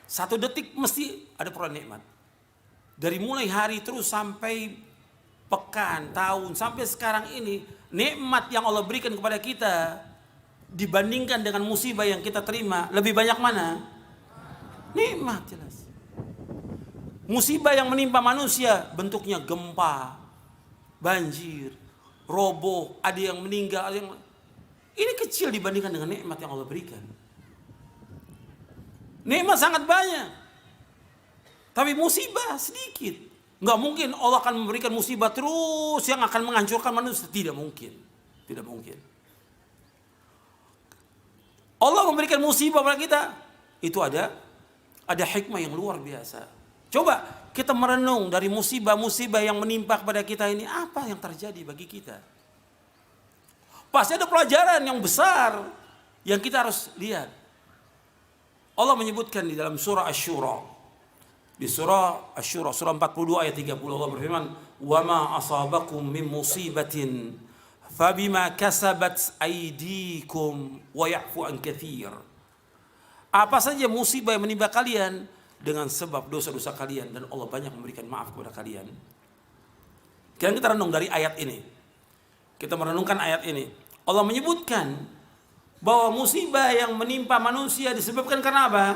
Satu detik mesti ada peroleh nikmat. Dari mulai hari terus sampai pekan, tahun, sampai sekarang ini, nikmat yang Allah berikan kepada kita dibandingkan dengan musibah yang kita terima, lebih banyak mana? Nikmat, jelas. Musibah yang menimpa manusia bentuknya gempa, banjir, roboh, ada yang meninggal, ada yang... Ini kecil dibandingkan dengan nikmat yang Allah berikan. Nikmat sangat banyak, tapi musibah sedikit. Nggak mungkin Allah akan memberikan musibah terus yang akan menghancurkan manusia. Tidak mungkin. Tidak mungkin. Allah memberikan musibah kepada kita, itu ada hikmah yang luar biasa. Coba kita merenung dari musibah-musibah yang menimpa kepada kita ini, apa yang terjadi bagi kita? Pasti ada pelajaran yang besar yang kita harus lihat. Allah menyebutkan di dalam surah Asy-Syura. Di surah Asy-Syura, surah 42 ayat 30, Allah berfirman, "Wa ma asabakum min musibatin fabima kasabat aydikum wa ya'fu an katsir." Apa saja musibah yang menimpa kalian dengan sebab dosa-dosa kalian, dan Allah banyak memberikan maaf kepada kalian. Sekarang kita renung dari ayat ini. Kita merenungkan ayat ini. Allah menyebutkan bahwa musibah yang menimpa manusia disebabkan karena apa?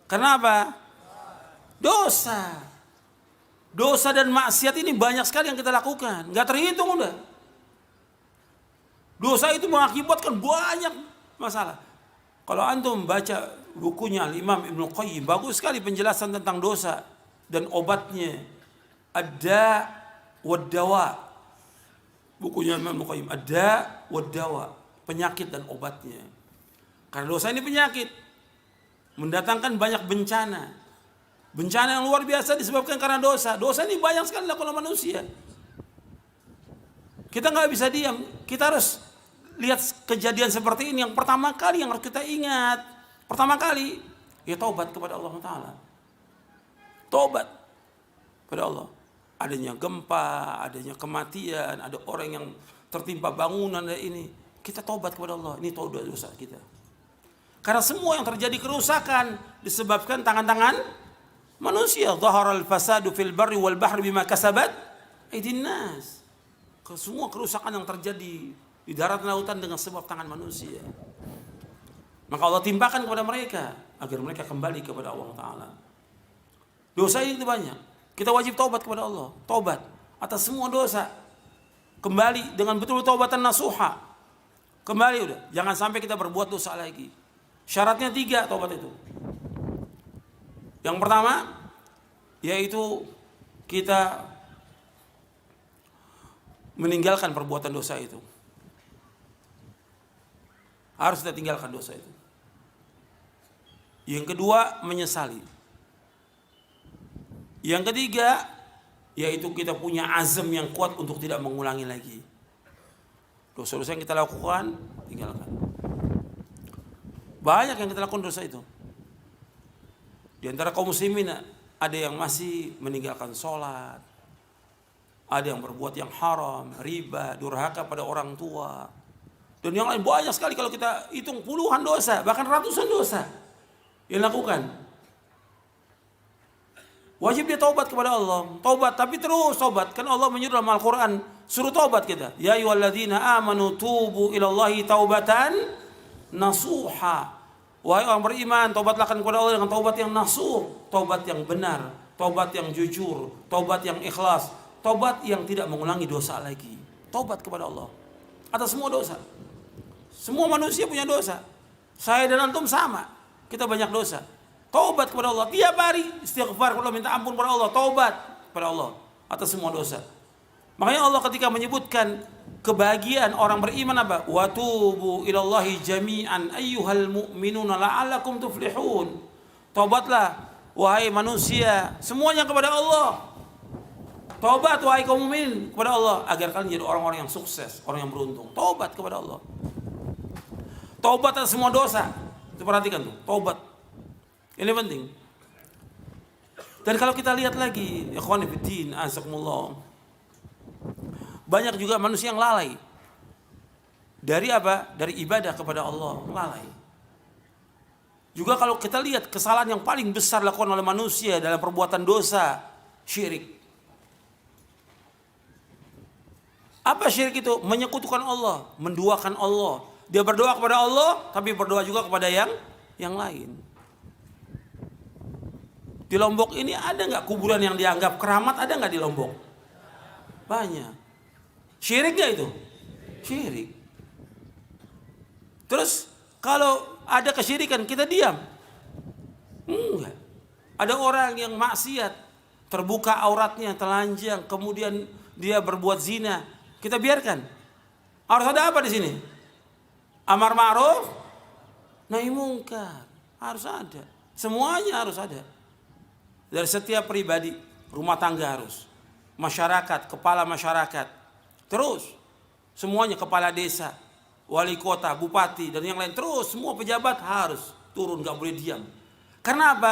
Karena apa? Dosa. Dosa dan maksiat ini banyak sekali yang kita lakukan, nggak terhitung udah. Dosa itu mengakibatkan banyak masalah. Kalau antum baca bukunya Imam Ibnu Qayyim, bagus sekali penjelasan tentang dosa dan obatnya. Ad-Da' wad-Dawa. Bukunya Imam Ibnu Qayyim, Ad-Da' wad-Dawa, penyakit dan obatnya. Karena dosa ini penyakit, mendatangkan banyak bencana. Bencana yang luar biasa disebabkan karena dosa. Dosa ini banyak sekali dilakukan oleh manusia. Kita nggak bisa diam. Kita harus lihat kejadian seperti ini. Yang pertama kali yang harus kita ingat, pertama kali, ya taubat kepada Allah Ta'ala. Taubat kepada Allah. Adanya gempa, adanya kematian, ada orang yang tertimpa bangunan ini. Kita taubat kepada Allah. Ini taubat dosa kita. Karena semua yang terjadi kerusakan disebabkan tangan-tangan manusia. Dhaharal fasadu fil barri wal bahri bima kasabat aydin nas. Semua kerusakan yang terjadi di darat dan lautan dengan sebab tangan manusia. Maka Allah timpakan kepada mereka agar mereka kembali kepada Allah Ta'ala. Dosa itu banyak. Kita wajib taubat kepada Allah. Taubat atas semua dosa. Kembali dengan betul-betul taubatan nasuha. Kembali udah. Jangan sampai kita berbuat dosa lagi. Syaratnya 3 taubat itu. Yang pertama, yaitu kita meninggalkan perbuatan dosa itu. Harus kita tinggalkan dosa itu. Yang kedua, menyesali. Yang ketiga, yaitu kita punya azam yang kuat untuk tidak mengulangi lagi. Dosa-dosa yang kita lakukan, tinggalkan. Banyak yang kita lakukan dosa itu. Di antara kaum muslimin ada yang masih meninggalkan sholat, ada yang berbuat yang haram, riba, durhaka pada orang tua, dan yang lain banyak sekali. Kalau kita hitung puluhan dosa, bahkan ratusan dosa yang lakukan. Wajib dia taubat kepada Allah. Taubat, tapi terus taubat. Kan Allah menyuruh dalam Al-Quran, suruh taubat kita. Ya ayyuhalladzina amanu tubu ilallahi taubatan nasuha. Wahai orang beriman, taubatlah kepada Allah dengan taubat yang nasuh, taubat yang benar, taubat yang jujur, taubat yang ikhlas, taubat yang tidak mengulangi dosa lagi. Taubat kepada Allah atas semua dosa. Semua manusia punya dosa. Saya dan antum sama. Kita banyak dosa. Taubat kepada Allah. Tiap hari istighfar kepada Allah, minta ampun kepada Allah. Taubat kepada Allah atas semua dosa. Makanya Allah ketika menyebutkan kebahagiaan orang beriman apa? Wa tubu ilallahi jami'an ayyuhal mu'minuna la'allakum tuflihun. Taubatlah wahai manusia semuanya kepada Allah. Taubat wahai kaum mukmin kepada Allah agar kalian jadi orang-orang yang sukses, orang yang beruntung. Taubat kepada Allah. Taubat atas semua dosa. Itu perhatikan tuh, taubat. Ini penting. Dan kalau kita lihat lagi, ikhwani fiddin, azakumullah, banyak juga manusia yang lalai dari apa? Dari ibadah kepada Allah, lalai. Juga kalau kita lihat kesalahan yang paling besar dilakukan oleh manusia dalam perbuatan dosa, syirik. Apa syirik itu? Menyekutukan Allah, menduakan Allah. Dia berdoa kepada Allah, tapi berdoa juga kepada yang lain. Di Lombok ini ada nggak kuburan yang dianggap keramat? Ada nggak di Lombok? Banyak. Syirik nggak itu? Syirik. Terus kalau ada kesyirikan kita diam? Enggak. Ada orang yang maksiat, terbuka auratnya, telanjang, kemudian dia berbuat zina, kita biarkan? Harus ada apa di sini? Amar ma'ruf, nahi mungkar. Harus ada. Semuanya harus ada. Dari setiap pribadi, rumah tangga harus, masyarakat, kepala masyarakat, terus semuanya, kepala desa, wali kota, bupati, dan yang lain, terus semua pejabat harus turun, gak boleh diam. Karena apa?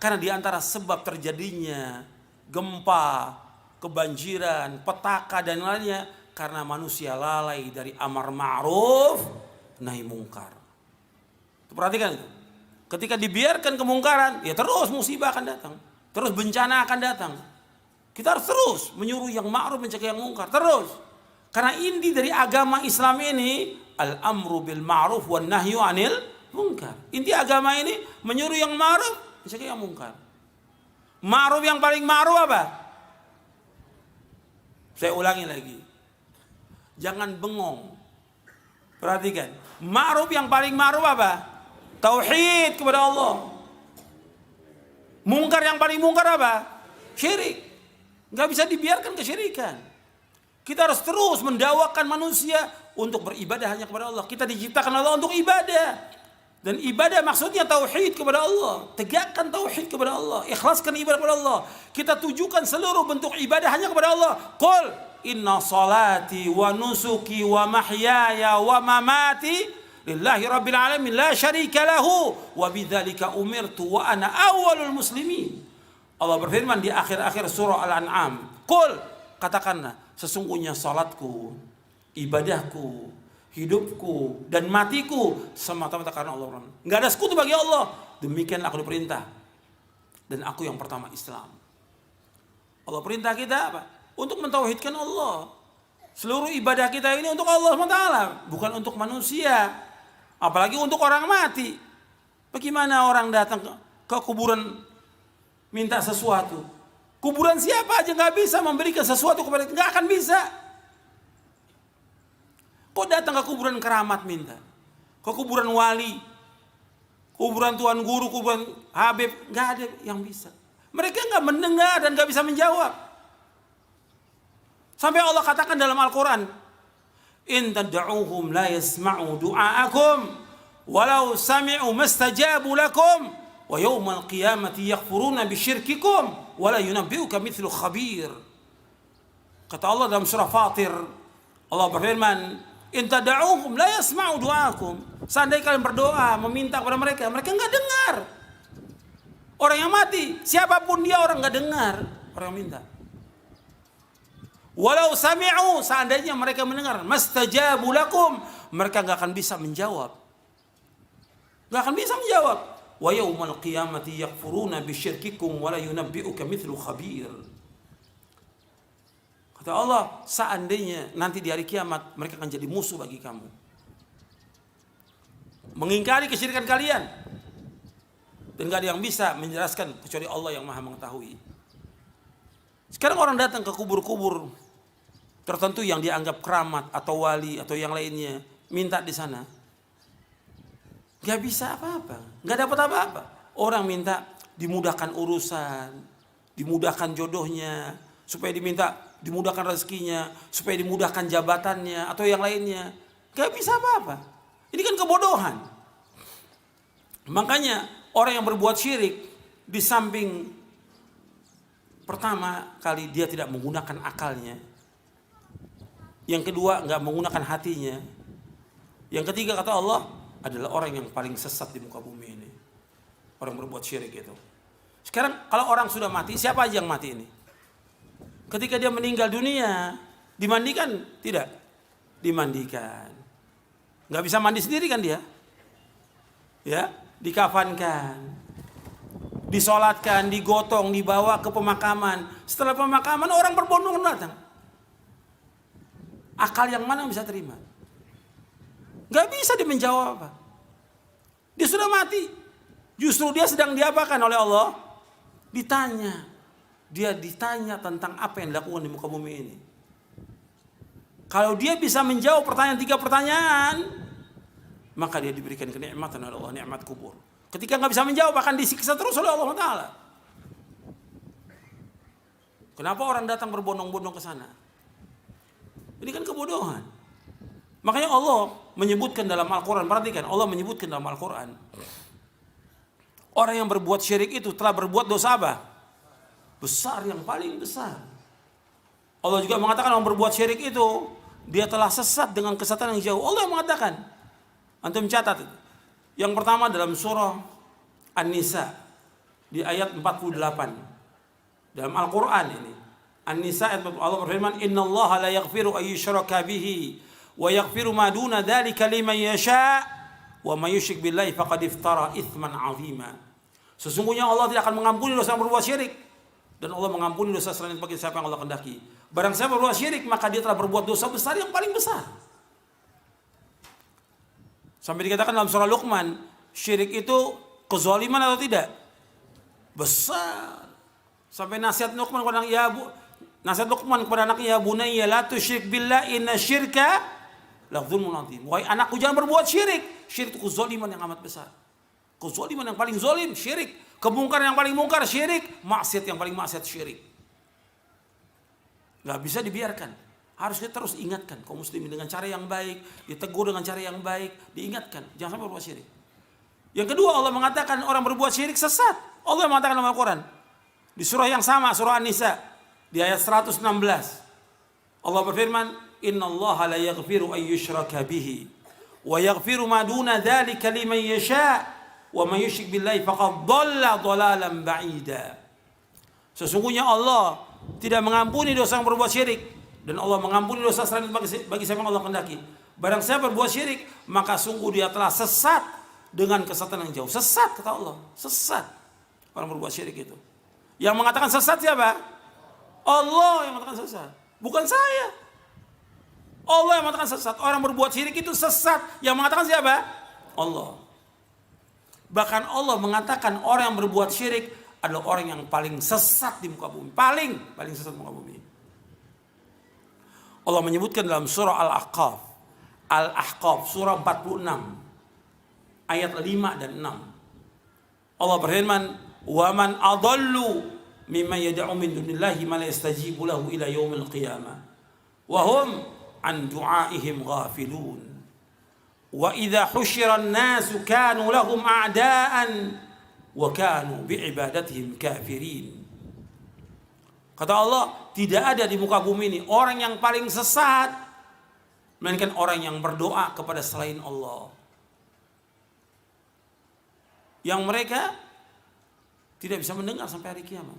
Karena diantara sebab terjadinya gempa, kebanjiran, petaka, dan lainnya, karena manusia lalai dari amar ma'ruf, nahi mungkar. Perhatikan itu. Ketika dibiarkan kemungkaran, ya terus musibah akan datang. Terus bencana akan datang. Kita harus terus menyuruh yang ma'ruf, mencegah yang mungkar. Terus. Karena inti dari agama Islam ini al-amru bil ma'ruf wan nahyu 'anil munkar. Inti agama ini menyuruh yang ma'ruf, mencegah yang mungkar. Ma'ruf yang paling ma'ruf apa? Saya ulangi lagi. Jangan bengong. Perhatikan. Ma'ruf yang paling ma'ruf apa? Tauhid kepada Allah. Mungkar yang paling mungkar apa? Syirik. Gak bisa dibiarkan kesyirikan. Kita harus terus mendakwakan manusia untuk beribadah hanya kepada Allah. Kita diciptakan Allah untuk ibadah. Dan ibadah maksudnya tauhid kepada Allah. Tegakkan tauhid kepada Allah. Ikhlaskan ibadah kepada Allah. Kita tujukan seluruh bentuk ibadah hanya kepada Allah. Qul inna salati wa nusuki wa mahyaya wa mamati lillahi rabbil alamin la syarika lahu wa bidzalika umirtu wa ana awwalul muslimin. Allah berfirman di akhir-akhir surah Al-An'am, Qul, katakanlah, sesungguhnya salatku, ibadahku, hidupku dan matiku semata-mata karena Allah. Enggak ada sekutu bagi Allah. Demikian aku diperintah. Dan aku yang pertama Islam. Allah perintah kita apa? Untuk mentauhidkan Allah. Seluruh ibadah kita ini untuk Allah SWT, bukan untuk manusia. Apalagi untuk orang mati. Bagaimana orang datang ke kuburan minta sesuatu? Kuburan siapa aja gak bisa memberikan sesuatu kepada kita, gak akan bisa. Kok datang ke kuburan keramat minta? Ke kuburan wali, kuburan tuan guru, kuburan Habib, gak ada yang bisa. Mereka gak mendengar dan gak bisa menjawab. Sampai Allah katakan dalam Al-Quran, in tad'uuhum la yasma'u du'aakum walau sami'u mastajabu lakum wa yawmal qiyamati yakfuruna bisyirkikum wa la yunabbi'uka mithlu khabir. Kata Allah dalam surah Fatir, Allah berfirman, in tad'uuhum la yasma'u du'aakum. Seandainya kalian berdoa meminta kepada mereka, mereka enggak dengar. Orang yang mati, siapapun dia, orang enggak dengar orang yang minta. Walau sami'u, seandainya mereka mendengar, mastajabu lakum, mereka nggak akan bisa menjawab. Nggak akan bisa menjawab. Wa yaumal qiyamati yakfuruna bisyirkikum wa la yunabbi'uka mithlu khabir. Kata Allah, seandainya nanti di hari kiamat mereka akan jadi musuh bagi kamu, mengingkari kesyirikan kalian, dan gak ada yang bisa menjelaskan kecuali Allah yang Maha mengetahui. Sekarang orang datang ke kubur-kubur tertentu yang dianggap keramat atau wali atau yang lainnya, minta di sana, gak bisa apa-apa, gak dapat apa-apa. Orang minta dimudahkan urusan, dimudahkan jodohnya, supaya dimudahkan rezekinya, supaya dimudahkan jabatannya atau yang lainnya, gak bisa apa-apa. Ini kan kebodohan. Makanya orang yang berbuat syirik, di samping pertama kali dia tidak menggunakan akalnya, yang kedua nggak menggunakan hatinya, yang ketiga kata Allah adalah orang yang paling sesat di muka bumi ini, orang berbuat syirik itu. Sekarang kalau orang sudah mati, siapa aja yang mati ini? Ketika dia meninggal dunia, dimandikan? Tidak dimandikan. Nggak bisa mandi sendiri kan dia, ya, dikafankan, disolatkan, digotong, dibawa ke pemakaman. Setelah pemakaman orang berbondong datang. Akal yang mana yang bisa terima? Gak bisa dia menjawab apa. Dia sudah mati. Justru dia sedang diapakan oleh Allah? Ditanya. Dia ditanya tentang apa yang dilakukan di muka bumi ini. Kalau dia bisa menjawab pertanyaan 3 pertanyaan, maka dia diberikan kenikmatan oleh Allah, nikmat kubur. Ketika nggak bisa menjawab akan disiksa terus oleh Allah Taala. Kenapa orang datang berbondong-bondong ke sana? Ini kan kebodohan. Makanya Allah menyebutkan dalam Al-Quran, perhatikan, Allah menyebutkan dalam Al-Quran, orang yang berbuat syirik itu telah berbuat dosa apa? Besar, yang paling besar. Allah juga mengatakan orang berbuat syirik itu dia telah sesat dengan kesesatan yang jauh. Allah mengatakan, antum catat itu. Yang pertama dalam surah An-Nisa di ayat 48. Dalam Al-Quran ini. An-Nisa ayat 48, Allah berfirman, "Innallaha la yaghfiru ay yushraka bihi wa yaghfiru ma duna dzalika liman yasha wa may yusyrik billahi faqad iftara itsman 'azima." Sesungguhnya Allah tidak akan mengampuni dosa yang berbuat syirik, dan Allah mengampuni dosa selain bagi siapa yang Allah kehendaki. Barang siapa berbuat syirik, maka dia telah berbuat dosa besar yang paling besar. Sampai dikatakan dalam surah Luqman, syirik itu kezaliman atau tidak? Besar. Sampai nasihat Luqman kepada anaknya, ya bunayya la tusyrik billah inna syirka la dzulmun adzim. Wahai anakku, jangan berbuat syirik. Syirik itu kezaliman yang amat besar. Kezaliman yang paling zalim, syirik. Kemungkaran yang paling mungkar, syirik. Maksiat yang paling maksiat, syirik. Gak bisa dibiarkan. Harus kita terus ingatkan kaum muslimin dengan cara yang baik, ditegur dengan cara yang baik, diingatkan, jangan sampai berbuat syirik. Yang kedua, Allah mengatakan orang berbuat syirik sesat. Allah mengatakan dalam Al-Quran di surah yang sama, surah An-Nisa di ayat 116. Allah berfirman, "Innallaha la yaghfiru ay yushraka bihi wa yaghfiru ma duna dzalika liman yasha wa may yusyrik billahi faqad dhalla dhalalan ba'ida." Sesungguhnya Allah tidak mengampuni dosa yang berbuat syirik, dan Allah mengampuni dosa selain bagi siapa yang Allah kehendaki. Barang siapa berbuat syirik, maka sungguh dia telah sesat dengan kesesatan yang jauh. Sesat, kata Allah, sesat orang berbuat syirik itu. Yang mengatakan sesat siapa? Allah yang mengatakan sesat, bukan saya. Allah yang mengatakan sesat. Orang berbuat syirik itu sesat. Yang mengatakan siapa? Allah. Bahkan Allah mengatakan orang yang berbuat syirik adalah orang yang paling sesat di muka bumi. Paling sesat di muka bumi. Allah menyebutkan dalam surah Al-Ahqaf surah 46 ayat 5 dan 6. Allah berfirman, "Wa man adallu mimman yad'u min dunillahi ma la yastajibu lahu ila yaumil qiyamah wa hum an du'aihim ghafilun. Wa idza husyira an-nasu kanu lahum a'daan wa kanu bi'ibadatihim kafirin." Kata Allah, tidak ada di muka bumi ini orang yang paling sesat melainkan orang yang berdoa kepada selain Allah, yang mereka tidak bisa mendengar sampai hari kiamat.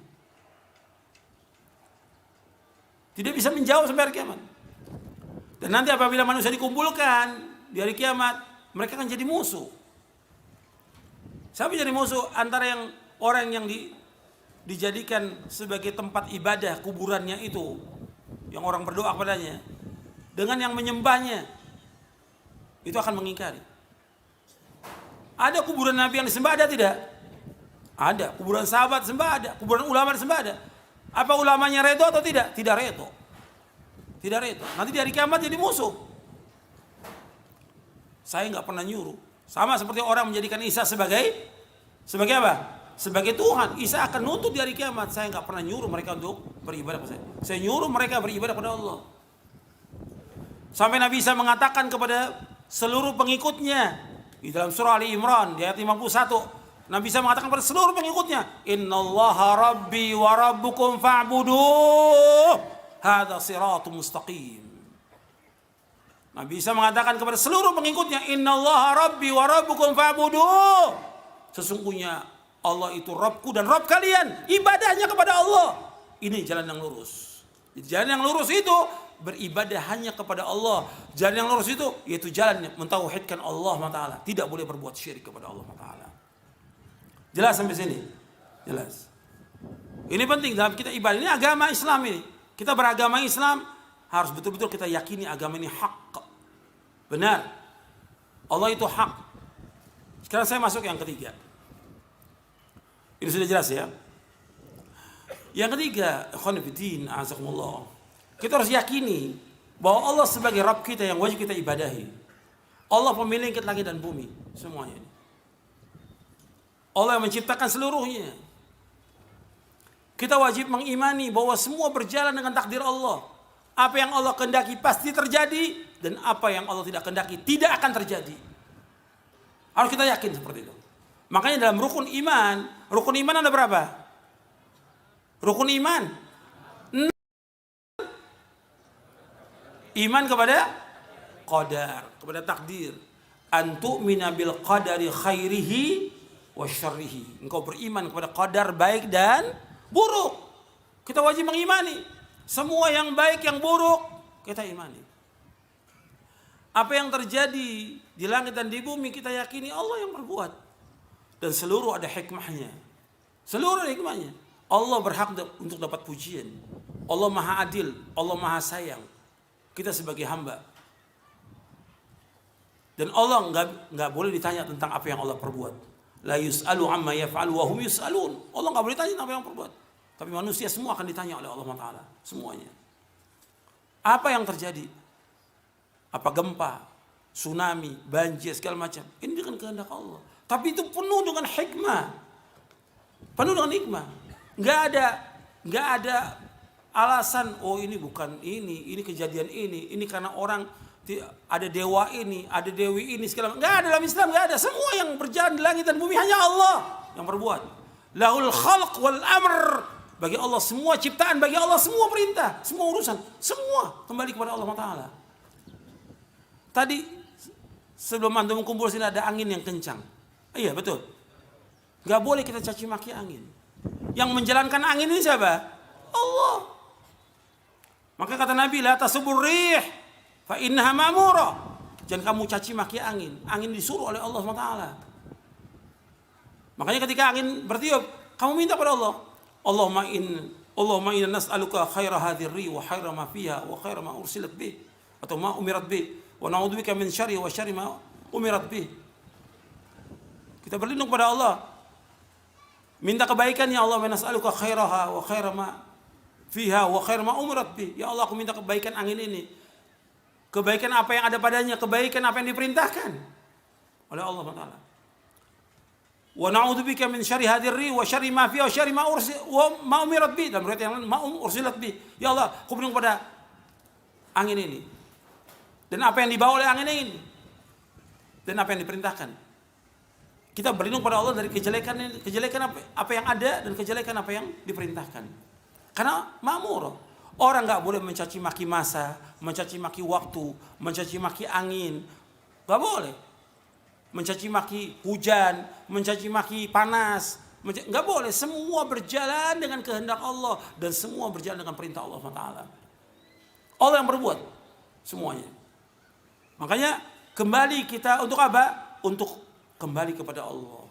Tidak bisa menjawab sampai hari kiamat. Dan nanti apabila manusia dikumpulkan di hari kiamat, mereka akan jadi musuh. Siapa jadi musuh? Antara yang orang yang dijadikan sebagai tempat ibadah kuburannya itu, yang orang berdoa kepadanya, dengan yang menyembahnya, itu akan mengingkari. Ada kuburan Nabi yang disembah, ada tidak? Ada. Kuburan sahabat disembah, ada. Kuburan ulama disembah, ada. Apa ulamanya redo atau tidak? Tidak redo. Tidak redo. Nanti di hari kiamat jadi musuh. Saya nggak pernah nyuruh. Sama seperti orang menjadikan Isa sebagai apa? Sebagai Tuhan. Isa akan nuntut di hari kiamat. Saya nggak pernah nyuruh mereka untuk beribadah kepada saya. Saya nyuruh mereka beribadah kepada Allah. Sampai Nabi Isa mengatakan kepada seluruh pengikutnya di dalam surah Ali Imran di ayat 51, Nabi Isa mengatakan kepada seluruh pengikutnya, Innallaha Rabbi wa Rabbukum fa'buduh. Hadza siratum mustaqim. Nabi Isa mengatakan kepada seluruh pengikutnya, Innallaha Rabbi wa Rabbukum fa'buduh. Sesungguhnya Allah itu Rabbku dan Rabb kalian. Ibadahnya kepada Allah. Ini jalan yang lurus. Jalan yang lurus itu beribadah hanya kepada Allah. Jalan yang lurus itu yaitu jalan mentauhidkan Allah Taala. Tidak boleh berbuat syirik kepada Allah Taala. Jelas sampai sini? Jelas. Ini penting dalam kita ibadah. Ini agama Islam ini. Kita beragama Islam harus betul-betul kita yakini agama ini hak. Benar. Allah itu hak. Sekarang saya masuk yang ketiga. Ini sudah jelas ya. Yang ketiga, ikhwan fillah, azakumullah. Kita harus yakini bahwa Allah sebagai Rabb kita yang wajib kita ibadahi. Allah pemilik langit dan bumi, semuanya. Allah yang menciptakan seluruhnya. Kita wajib mengimani bahwa semua berjalan dengan takdir Allah. Apa yang Allah kehendaki pasti terjadi, dan apa yang Allah tidak kehendaki tidak akan terjadi. Harus kita yakin seperti itu. Makanya dalam rukun iman ada berapa? Rukun iman. Iman kepada qadar, kepada takdir. Antu'mina bil qadari khairihi wa syarrihi. Engkau beriman kepada qadar baik dan buruk. Kita wajib mengimani semua yang baik yang buruk kita imani. Apa yang terjadi di langit dan di bumi kita yakini Allah yang berbuat. Dan seluruh ada hikmahnya. Seluruh ada hikmahnya. Allah berhak untuk dapat pujian. Allah Maha Adil, Allah Maha Sayang. Kita sebagai hamba. Dan Allah nggak boleh ditanya tentang apa yang Allah perbuat. La yus'alu amma yaf'alu wa hum yus'alun. Allah nggak boleh tanya tentang apa yang perbuat. Tapi manusia semua akan ditanya oleh Allah Taala, semuanya. Apa yang terjadi? Apa gempa, tsunami, banjir segala macam? Ini dengan kehendak Allah. Tapi itu penuh dengan hikmah. Penuh dengan hikmah. Nggak ada alasan, oh ini bukan ini kejadian ini karena orang ada dewa ini, ada dewi ini segala macam. Nggak ada dalam Islam, nggak ada. Semua yang berjalan di langit dan bumi hanya Allah yang berbuat. Lahul khalq wal amr. Bagi Allah semua ciptaan, bagi Allah semua perintah, semua urusan, semua kembali kepada Allah Taala. Tadi sebelum antum kumpul sini ada angin yang kencang. Iya betul. Nggak boleh kita caci maki angin. Yang menjalankan angin ini siapa? Allah. Maka kata Nabi, la tasubur rih fa innaha ma'mura. Jangan kamu caci maki angin. Angin disuruh oleh Allah SWT. Makanya ketika angin bertiup, kamu minta pada Allah. Allahumma inna nas'aluka khaira hadhir rih wa khaira ma fiha wa khaira ma ursilat bih atau ma umirat bih wa na'udzubika min syarri wa syarri ma umirat bih. Kita berlindung pada Allah. Minta kebaikan ya Allah, nas'aluka khairaha wa khaira ma fiha wa khaira ma umirat bih. Ya Allah, aku minta kebaikan angin ini. Kebaikan apa yang ada padanya, kebaikan apa yang diperintahkan oleh Allah Taala. Wa na'udzubika min syarri hadhir rih wa syarri ma fiha wa syarri ma umirat bih. Dan berarti yang lain ma ursilat bih. Ya Allah, aku berlindung pada angin ini. Dan apa yang dibawa oleh angin ini. Dan apa yang diperintahkan. Kita berlindung pada Allah dari kejelekan apa yang ada dan kejelekan apa yang diperintahkan. Karena ma'mur. Orang nggak boleh mencaci maki masa, mencaci maki waktu, mencaci maki angin. Nggak boleh. Mencaci maki hujan, mencaci maki panas. Nggak boleh. Semua berjalan dengan kehendak Allah. Dan semua berjalan dengan perintah Allah SWT. Allah yang berbuat semuanya. Makanya kembali kita untuk apa? Untuk kembali kepada Allah.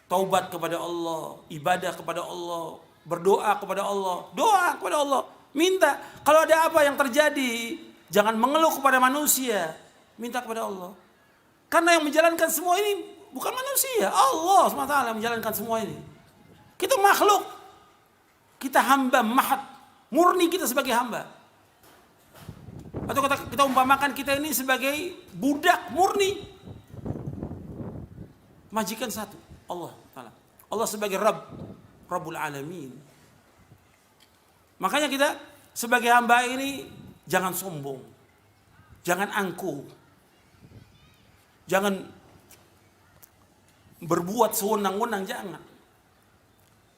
Taubat kepada Allah, ibadah kepada Allah, berdoa kepada Allah, doa kepada Allah, minta. Kalau ada apa yang terjadi, jangan mengeluh kepada manusia, minta kepada Allah. Karena yang menjalankan semua ini bukan manusia, Allah SWT yang menjalankan semua ini. Kita makhluk, kita hamba mahat, murni kita sebagai hamba. Atau kita umpamakan kita ini sebagai budak murni. Majikan satu, Allah Ta'ala. Allah sebagai Rabbul Alamin. Makanya kita sebagai hamba ini jangan sombong. Jangan angkuh. Jangan berbuat sewenang-wenang, jangan.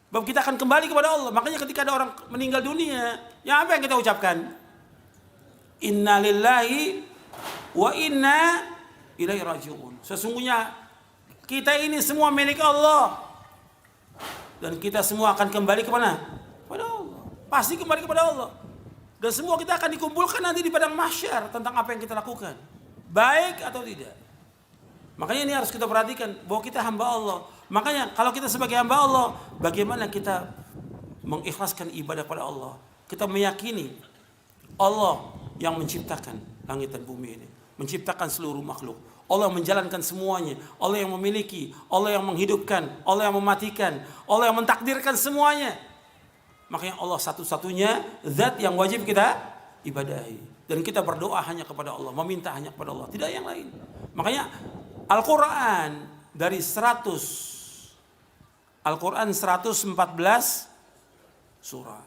Sebab kita akan kembali kepada Allah. Makanya ketika ada orang meninggal dunia, ya apa yang kita ucapkan? Inna lillahi wa inna ilaihi raji'un. Sesungguhnya kita ini semua milik Allah. Dan kita semua akan kembali ke mana? Kepada Allah. Pasti kembali kepada Allah. Dan semua kita akan dikumpulkan nanti di padang mahsyar tentang apa yang kita lakukan. Baik atau tidak. Makanya ini harus kita perhatikan bahwa kita hamba Allah. Makanya kalau kita sebagai hamba Allah, bagaimana kita mengikhlaskan ibadah pada Allah? Kita meyakini Allah yang menciptakan langit dan bumi ini, menciptakan seluruh makhluk. Allah yang menjalankan semuanya, Allah yang memiliki, Allah yang menghidupkan, Allah yang mematikan, Allah yang mentakdirkan semuanya. Makanya Allah satu-satunya zat yang wajib kita ibadahi. Dan kita berdoa hanya kepada Allah, meminta hanya kepada Allah, tidak yang lain. Makanya Al-Quran dari 114 surah.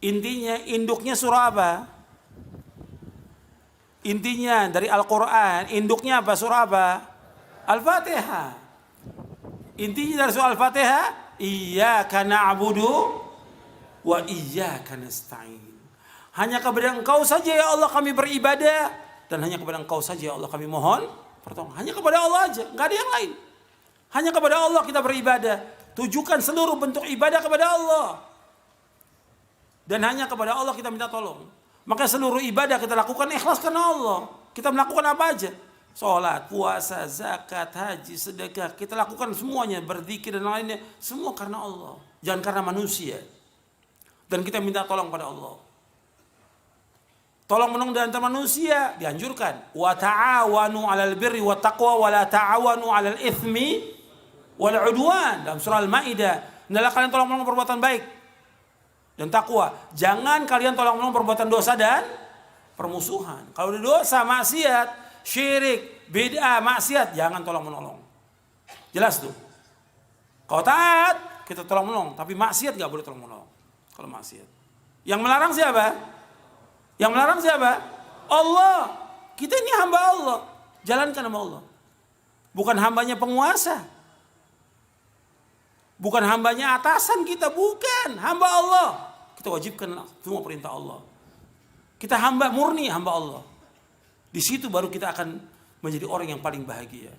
Intinya, induknya surah apa? Intinya dari Al-Quran, induknya apa? Surah apa? Al-Fatihah. Intinya dari surah Al-Fatihah, Iyyaka na'budu wa iyyaka nasta'in. Hanya kepada Engkau saja ya Allah kami beribadah, dan hanya kepada Engkau saja ya Allah kami mohon pertolongan. Hanya kepada Allah aja, enggak ada yang lain. Hanya kepada Allah kita beribadah. Tujukan seluruh bentuk ibadah kepada Allah. Dan hanya kepada Allah kita minta tolong. Maka seluruh ibadah kita lakukan ikhlas karena Allah. Kita melakukan apa aja? Sholat, puasa, zakat, haji, sedekah. Kita lakukan semuanya, berzikir dan lainnya. Semua karena Allah. Jangan karena manusia. Dan kita minta tolong pada Allah. Tolong menolong dari antara manusia dianjurkan. Wa ta'awanu 'alal birri wat taqwa wa la ta'awanu 'alal itsmi wal 'udwan. Dalam surah Al-Maidah, hendaklah kalian tolong menolong perbuatan baik dan takwa. Jangan kalian tolong menolong perbuatan dosa dan permusuhan. Kalau di dosa, maksiat, syirik, bid'ah, maksiat, jangan tolong menolong. Jelas tuh. Kalau taat, kita tolong menolong, tapi maksiat enggak boleh tolong menolong. Kalau maksiat. Yang melarang siapa? Yang melarang siapa? Allah. Kita ini hamba Allah. Jalankan sama Allah. Bukan hambanya penguasa. Bukan hambanya atasan kita, bukan. Hamba Allah. Kita wajibkan semua perintah Allah. Kita hamba murni, hamba Allah. Di situ baru kita akan menjadi orang yang paling bahagia.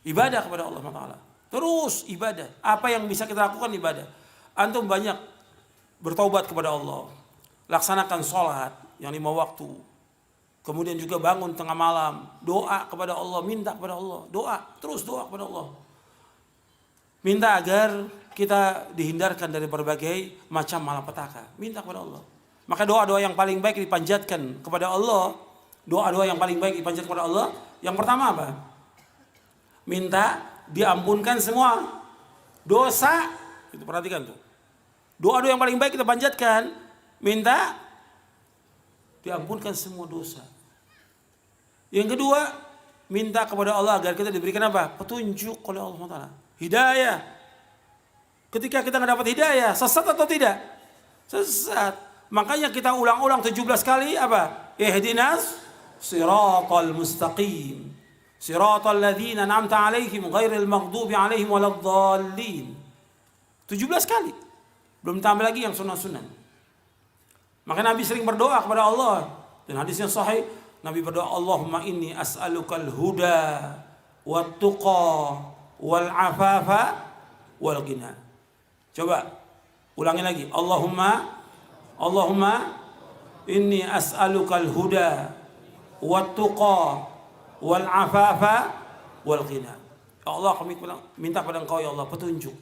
Ibadah kepada Allah Taala. Terus ibadah. Apa yang bisa kita lakukan ibadah. Antum banyak bertaubat kepada Allah. Laksanakan sholat yang 5 waktu. Kemudian juga bangun tengah malam. Doa kepada Allah, minta kepada Allah. Doa, terus doa kepada Allah. Minta agar kita dihindarkan dari berbagai macam malapetaka. Minta kepada Allah. Maka doa-doa yang paling baik dipanjatkan kepada Allah. Doa-doa yang paling baik dipanjatkan kepada Allah. Yang pertama apa? Minta diampunkan semua dosa. Itu perhatikan tuh. Doa-doa yang paling baik kita panjatkan. Minta diampunkan semua dosa. Yang kedua, minta kepada Allah agar kita diberikan apa? Petunjuk oleh Allah Taala. Hidayah. Ketika kita nggak dapat hidayah, sesat atau tidak? Sesat. Makanya kita ulang-ulang 17 kali apa? Ihdinas siratal mustaqim. Siratal ladzina an'amta 'alaihim ghairil maghdubi 'alaihim waladdallin. 17 kali. Belum tambah lagi yang sunnah-sunnah. Maka Nabi sering berdoa kepada Allah. Dan hadisnya sahih, Nabi berdoa, Allahumma inni as'alukal huda wat tuqa wal afafa wal ghina. Coba ulangi lagi. Allahumma inni as'alukal huda wat tuqa wal afafa wal ghina. Ya Allah, kami minta pada Engkau ya Allah petunjuk,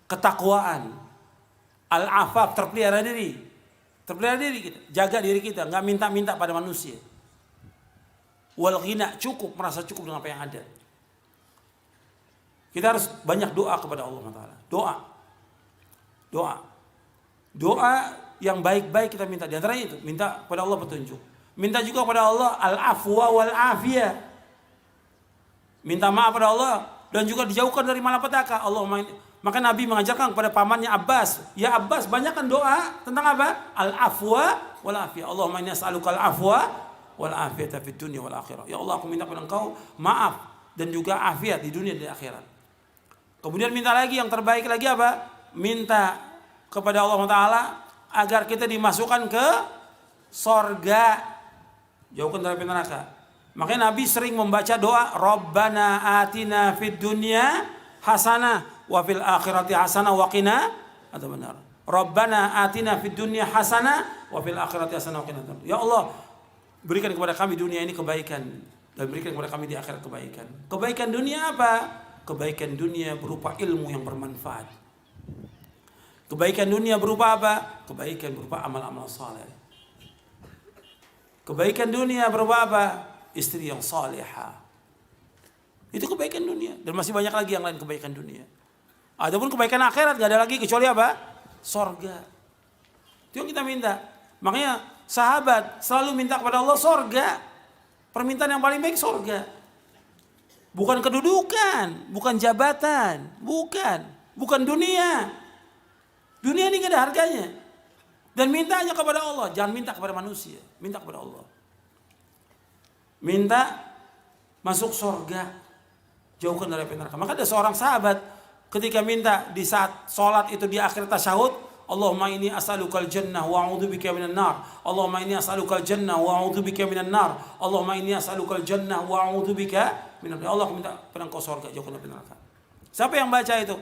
ketakwaan, al-afaf, terpelihara diri kita, jaga diri kita, nggak minta-minta pada manusia. Wal ghina, cukup, merasa cukup dengan apa yang ada. Kita harus banyak doa kepada Allah Taala. Doa yang baik-baik kita minta. Di antaranya itu, minta kepada Allah petunjuk. Minta juga kepada Allah al-afwa wal afiyah. Minta maaf pada Allah dan juga dijauhkan dari malapetaka. Maka Nabi mengajarkan kepada pamannya Abbas, ya Abbas, banyakkan doa tentang apa? Al-afwa wal afiyah. Allahumma inni as'aluka al-afwa wal afiyata fid dunya wal akhirah. Ya Allah, aku minta kepada Engkau maaf dan juga afiat di dunia dan akhirat. Kemudian minta lagi yang terbaik lagi apa? Minta kepada Allah Taala agar kita dimasukkan ke sorga, jauhkan dari neraka. Makanya Nabi sering membaca doa Rabbana atina fid dunya hasanah wa fil akhirati hasanah wa qina adzabannar. Rabbana atina fid dunya hasanah wa fil akhirati hasanah wa qina adzabannar. Ya Allah, berikan kepada kami dunia ini kebaikan dan berikan kepada kami di akhirat kebaikan. Kebaikan dunia apa? Kebaikan dunia berupa ilmu yang bermanfaat. Kebaikan dunia berupa apa? Kebaikan berupa amal-amal saleh. Kebaikan dunia berupa apa? Istri yang salihah. Itu kebaikan dunia. Dan masih banyak lagi yang lain kebaikan dunia. Adapun kebaikan akhirat gak ada lagi kecuali apa? Sorga. Itu yang kita minta. Makanya sahabat selalu minta kepada Allah sorga. Permintaan yang paling baik sorga. Bukan kedudukan, bukan jabatan, bukan dunia. Dunia ini gak ada harganya. Dan mintanya kepada Allah, jangan minta kepada manusia, minta kepada Allah. Minta masuk surga, jauhkan dari api neraka. Maka ada seorang sahabat ketika minta di saat sholat itu di akhir tasyahud, Allahumma inni as'alukal jannah wa a'udzubika minan nar. Allahumma inni as'alukal jannah wa a'udzubika minan nar. Allahumma inni as'alukal jannah wa a'udzubika minan nar. Ya Allah, aku minta pada Engkau surga, jauhkan dari api neraka. Siapa yang baca itu?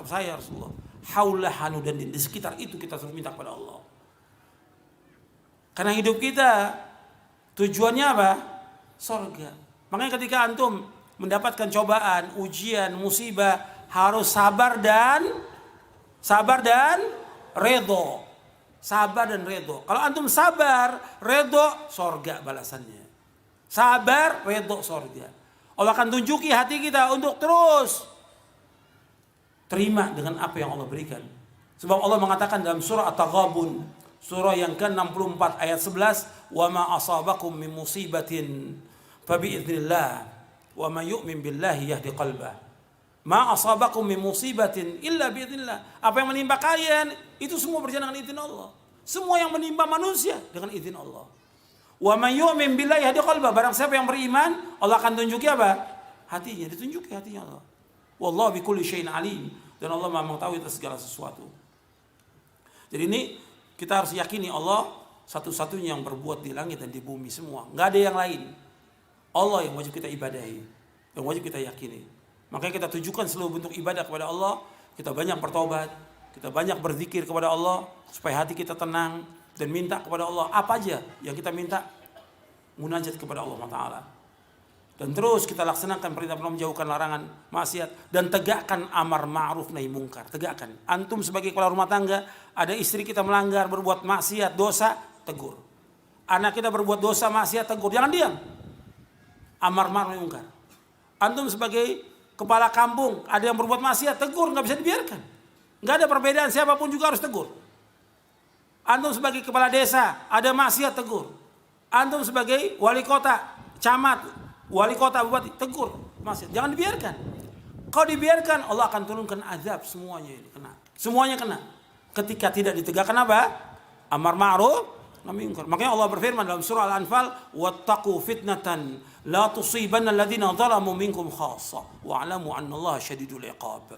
Saya Rasulullah. Haulah hanudandin, di sekitar itu kita terus minta kepada Allah. Karena hidup kita tujuannya apa? Surga. Makanya ketika antum mendapatkan cobaan, ujian, musibah, harus sabar dan redho. Sabar dan redho. Kalau antum sabar, redho, surga balasannya. Sabar, redho, surga. Allah akan tunjuki hati kita untuk terus terima dengan apa yang Allah berikan. Sebab Allah mengatakan dalam surah At-Taghabun, surah yang ke-64 ayat 11, "Wa ma asabakum min musibatin fa bi idznillah wa man yu'min billahi yahdi qalbah." Ma asabakum min musibatin illa bi idznillah. Apa yang menimpa kalian itu semua berjalan dengan izin Allah. Semua yang menimpa manusia dengan izin Allah. Wa man yu'min billahi yahdi qalbah. Barang siapa yang beriman, Allah akan tunjuki apa? Hatinya, ditunjuki hatinya Allah. Wallahu bikulli syai'in alim, dan Allah Maha mengetahui atas segala sesuatu. Jadi ini kita harus yakini Allah satu-satunya yang berbuat di langit dan di bumi semua. Enggak ada yang lain. Allah yang wajib kita ibadahi, yang wajib kita yakini. Makanya kita tujukan seluruh bentuk ibadah kepada Allah. Kita banyak bertobat, kita banyak berzikir kepada Allah supaya hati kita tenang dan minta kepada Allah apa aja yang kita minta, munajat kepada Allah Taala. Dan terus kita laksanakan perintah menjauhkan larangan maksiat dan tegakkan amar ma'ruf nahi mungkar. Tegakkan. Antum sebagai kepala rumah tangga, ada istri kita melanggar, berbuat maksiat, dosa, tegur. Anak kita berbuat dosa, maksiat, tegur. Jangan diam. Amar ma'ruf nahi mungkar. Antum sebagai kepala kampung, ada yang berbuat maksiat, tegur, nggak bisa dibiarkan. Nggak ada perbedaan, siapapun juga harus tegur. Antum sebagai kepala desa, ada maksiat, tegur. Antum sebagai wali kota, camat, wali kota, bupati, tegur maksiat, jangan dibiarkan. Kalau dibiarkan, Allah akan turunkan azab, semuanya kena. Semuanya kena. Ketika tidak ditegakkan apa? Amar ma'ruf nahi mungkar. Makanya Allah berfirman dalam surah Al-Anfal, wattaqu fitnatan la tusibanna alladziina zalamu minkum khassah wa'lamu annallaha syadidul iqab.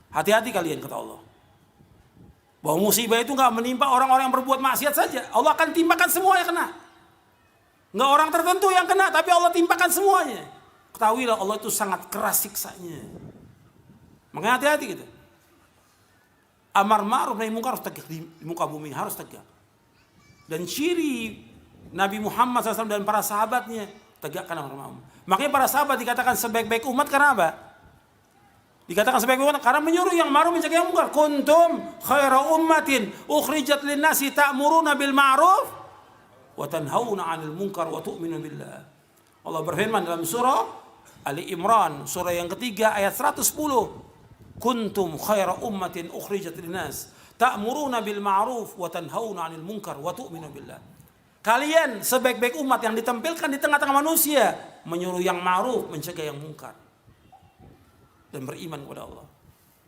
Hati-hati kalian, kata Allah. Bahwa musibah itu enggak menimpa orang-orang yang berbuat maksiat saja. Allah akan timpakan semua yang kena. Enggak orang tertentu yang kena, tapi Allah timpakan semuanya. Ketahuilah Allah itu sangat keras siksanya. Makanya hati-hati gitu. Amar ma'ruf nahi munkar harus tegak di muka bumi, harus tegak. Dan ciri Nabi Muhammad SAW dan para sahabatnya tegakkan amar ma'ruf. Makanya para sahabat dikatakan sebaik-baik umat karena apa? Dikatakan sebaik umat karena menyuruh yang ma'ruf mencegah yang munkar. Kuntum khaira ummatin ukhrijat lin-nasi ta'muruna bil ma'ruf wa tanhauna 'anil munkar wa tu'minuna billah. Allah berfirman dalam surah Ali Imran, surah yang ketiga ayat 110. Kuntum khaira ummatin ukhrijat lin-nas ta'muruna bil ma'ruf wa tanhauna 'anil munkar wa tu'minuna billah. Kalian sebaik-baik umat yang ditampilkan di tengah-tengah manusia, menyuruh yang ma'ruf, mencegah yang munkar, dan beriman kepada Allah.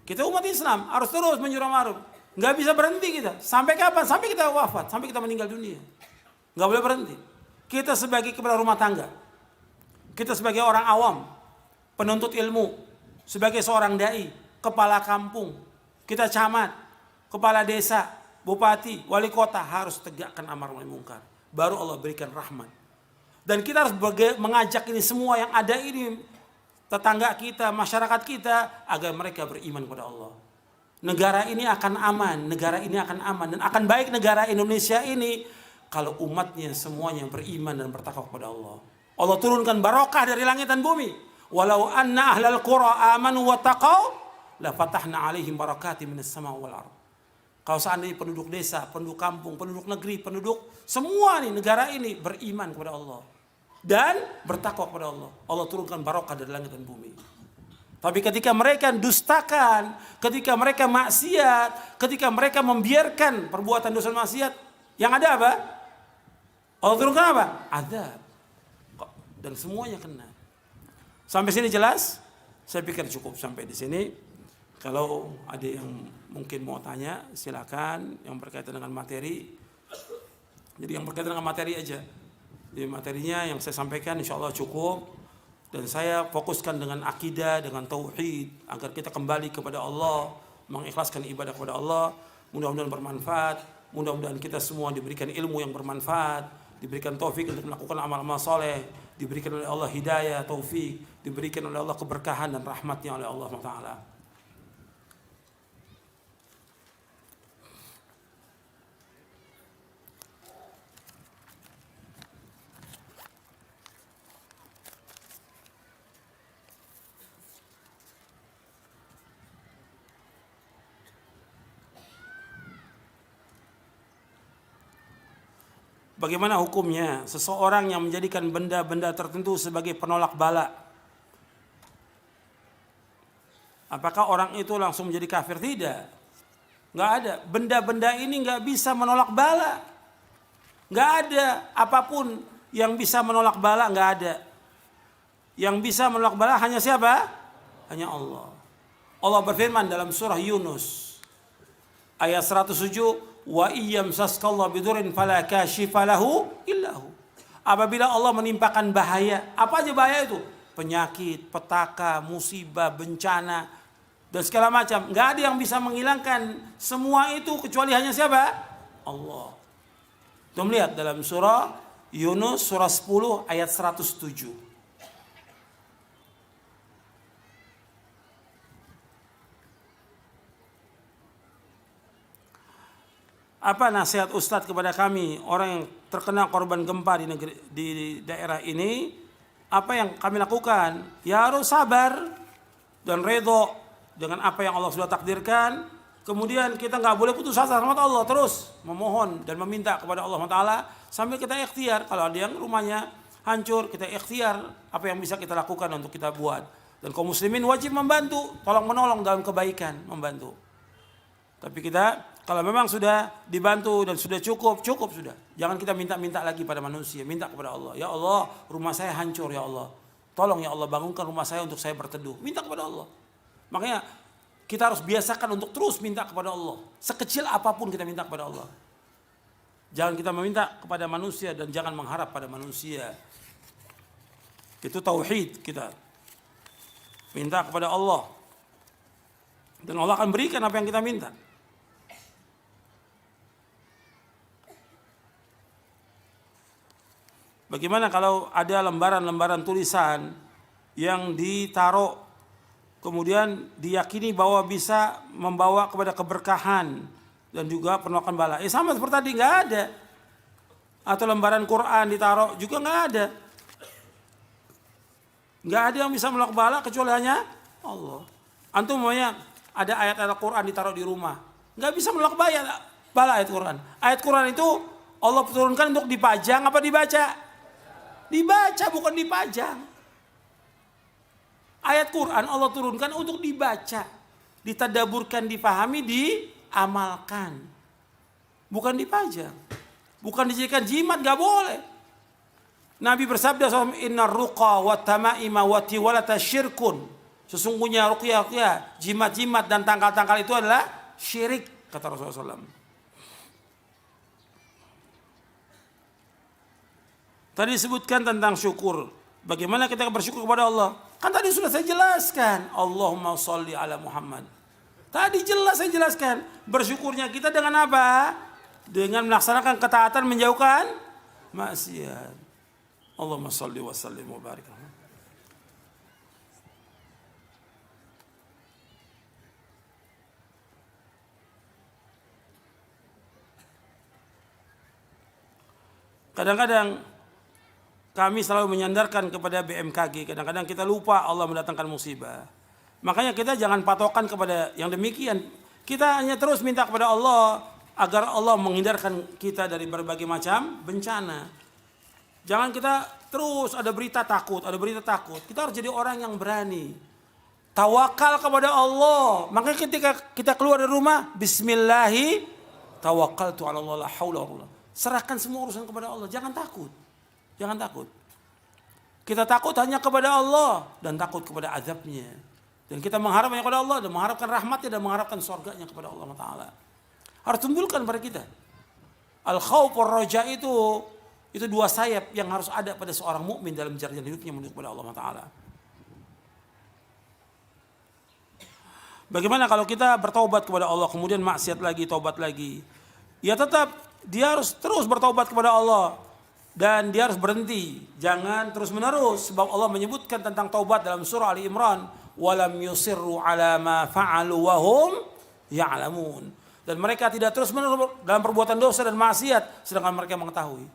Kita umat Islam harus terus menyuruh ma'ruf. Nggak bisa berhenti kita. Sampai kapan? Sampai kita wafat, sampai kita meninggal dunia. Nggak boleh berhenti. Kita sebagai kepala rumah tangga, kita sebagai orang awam, penuntut ilmu, sebagai seorang dai, kepala kampung, kita camat, kepala desa, bupati, wali kota harus tegakkan amar ma'ruf munkar. Baru Allah berikan rahmat. Dan kita harus mengajak ini semua yang ada ini, tetangga kita, masyarakat kita, agar mereka beriman kepada Allah. Negara ini akan aman, negara ini akan aman, dan akan baik negara Indonesia ini kalau umatnya semuanya beriman dan bertakwa kepada Allah. Allah turunkan barokah dari langit dan bumi. Walau anna ahlal qura amanu wa taqaw la fatahna alaihim barakatim minas sama wal ardh. Kalau seandainya penduduk desa, penduduk kampung, penduduk negeri, penduduk semua nih negara ini beriman kepada Allah dan bertakwa kepada Allah, Allah turunkan barokah dari langit dan bumi. Tapi ketika mereka dustakan, ketika mereka maksiat, ketika mereka membiarkan perbuatan dosa maksiat, yang ada apa? Allah turunkan apa? Azab. Dan semuanya kena. Sampai sini jelas? Saya pikir cukup sampai di sini. Kalau ada yang mungkin mau tanya, silakan. Yang berkaitan dengan materi. Jadi yang berkaitan dengan materi aja. Jadi materinya yang saya sampaikan insya Allah cukup. Dan saya fokuskan dengan akidah, dengan tauhid, agar kita kembali kepada Allah, mengikhlaskan ibadah kepada Allah. Mudah-mudahan bermanfaat. Mudah-mudahan kita semua diberikan ilmu yang bermanfaat, diberikan taufik untuk melakukan amal-amal soleh, diberikan oleh Allah hidayah, taufik, diberikan oleh Allah keberkahan dan rahmatnya oleh Allah Taala. Bagaimana hukumnya seseorang yang menjadikan benda-benda tertentu sebagai penolak bala? Apakah orang itu langsung menjadi kafir? Tidak. Nggak ada. Benda-benda ini nggak bisa menolak bala. Nggak ada. Apapun yang bisa menolak bala nggak ada. Yang bisa menolak bala hanya siapa? Hanya Allah. Allah berfirman dalam surah Yunus ayat 107. Wa iyam saskallahu bidurin fala kashifa lahu illahu. Apabila Allah menimpakan bahaya, apa aja bahaya itu? Penyakit, petaka, musibah, bencana dan segala macam. Enggak ada yang bisa menghilangkan semua itu kecuali hanya siapa? Allah. Kita melihat dalam surah Yunus surah 10 ayat 107. Apa nasihat Ustadz kepada kami orang yang terkena korban gempa di daerah ini? Apa yang kami lakukan? Ya harus sabar dan redho dengan apa yang Allah sudah takdirkan. Kemudian kita nggak boleh putus asa sama Allah, terus memohon dan meminta kepada Allah Taala sambil kita ikhtiar. Kalau ada yang rumahnya hancur, kita ikhtiar apa yang bisa kita lakukan untuk kita buat. Dan kaum muslimin wajib membantu, tolong menolong dalam kebaikan, membantu. Tapi kita kalau memang sudah dibantu dan sudah cukup sudah. Jangan kita minta-minta lagi pada manusia, minta kepada Allah. Ya Allah, rumah saya hancur ya Allah. Tolong ya Allah bangunkan rumah saya untuk saya berteduh. Minta kepada Allah. Makanya kita harus biasakan untuk terus minta kepada Allah. Sekecil apapun kita minta kepada Allah. Jangan kita meminta kepada manusia dan jangan mengharap pada manusia. Itu tauhid kita. Minta kepada Allah. Dan Allah akan berikan apa yang kita minta. Bagaimana kalau ada lembaran-lembaran tulisan yang ditaruh kemudian diyakini bahwa bisa membawa kepada keberkahan dan juga penolakan bala. Sama seperti tadi, nggak ada. Atau lembaran Quran ditaruh juga nggak ada. Nggak ada yang bisa menolak bala kecuali hanya Allah. Antum maunya ada ayat-ayat Quran ditaruh di rumah, nggak bisa menolak bala ayat Quran. Ayat Quran itu Allah turunkan untuk dipajang apa dibaca? Dibaca, bukan dipajang. Ayat Quran Allah turunkan untuk dibaca, ditadaburkan, dipahami, diamalkan. Bukan dipajang. Bukan dijadikan jimat, gak boleh. Nabi bersabda, inna ruqa wa tamaima wa tiwalata syirkun. Sesungguhnya ruqyah, jimat-jimat dan tangkal-tangkal itu adalah syirik, kata Rasulullah SAW. Tadi disebutkan tentang syukur. Bagaimana kita bersyukur kepada Allah? Kan tadi sudah saya jelaskan. Allahumma sholli ala Muhammad. Tadi jelas saya jelaskan. Bersyukurnya kita dengan apa? Dengan melaksanakan ketaatan, menjauhkan maksiat. Allahumma sholli wa sallim wa barik. Kadang-kadang kami selalu menyandarkan kepada BMKG. Kadang-kadang kita lupa Allah mendatangkan musibah. Makanya kita jangan patokan kepada yang demikian. Kita hanya terus minta kepada Allah agar Allah menghindarkan kita dari berbagai macam bencana. Jangan kita terus ada berita takut, ada berita takut. Kita harus jadi orang yang berani. Tawakal kepada Allah. Makanya ketika kita keluar dari rumah, bismillahi tawakkaltu 'ala Allah, la haula wala quwwata. Serahkan semua urusan kepada Allah, jangan takut. Jangan takut. Kita takut hanya kepada Allah dan takut kepada azabnya. Dan kita mengharapnya kepada Allah dan mengharapkan rahmatnya dan mengharapkan surganya kepada Allah Ta'ala. Harus tumbuhkan pada kita. Al-khawf war-raja itu dua sayap yang harus ada pada seorang mukmin dalam jalan hidupnya menuju kepada Allah Ta'ala. Bagaimana kalau kita bertaubat kepada Allah kemudian maksiat lagi, taubat lagi? Ya tetap dia harus terus bertaubat kepada Allah. Dan dia harus berhenti, jangan terus menerus, sebab Allah menyebutkan tentang taubat dalam surah Ali Imran, walam yusirru ala ma fa'alu wa hum ya'lamun. Dan mereka tidak terus menerus dalam perbuatan dosa dan maksiat sedangkan mereka mengetahui.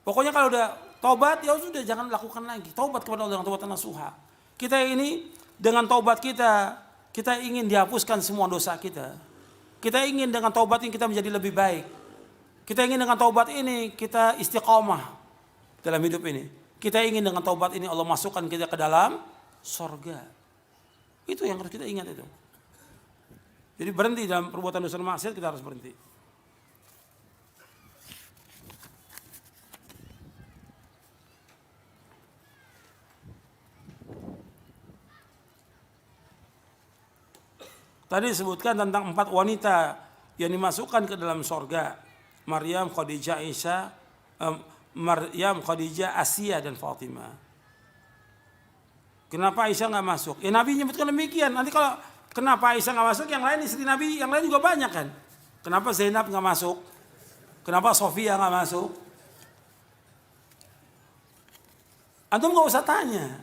Pokoknya kalau udah taubat ya sudah, jangan lakukan lagi. Taubat kepada Allah dengan taubatan nasuha. Kita ini dengan taubat kita ingin dihapuskan semua dosa kita. Kita ingin dengan taubat ini kita menjadi lebih baik. Kita ingin dengan taubat ini kita istiqamah dalam hidup ini. Kita ingin dengan taubat ini Allah masukkan kita ke dalam surga. Itu yang harus kita ingat itu. Jadi berhenti dalam perbuatan dosa dan maksiat, kita harus berhenti. Tadi disebutkan tentang 4 wanita yang dimasukkan ke dalam surga. Maryam, Khadijah, Asia dan Fatimah. Kenapa Aisyah nggak masuk? Ya Nabi menyebutkan demikian. Nanti kalau kenapa Aisyah nggak masuk, yang lain istri Nabi, yang lain juga banyak kan? Kenapa Zainab nggak masuk? Kenapa Sofia nggak masuk? Antum nggak usah tanya.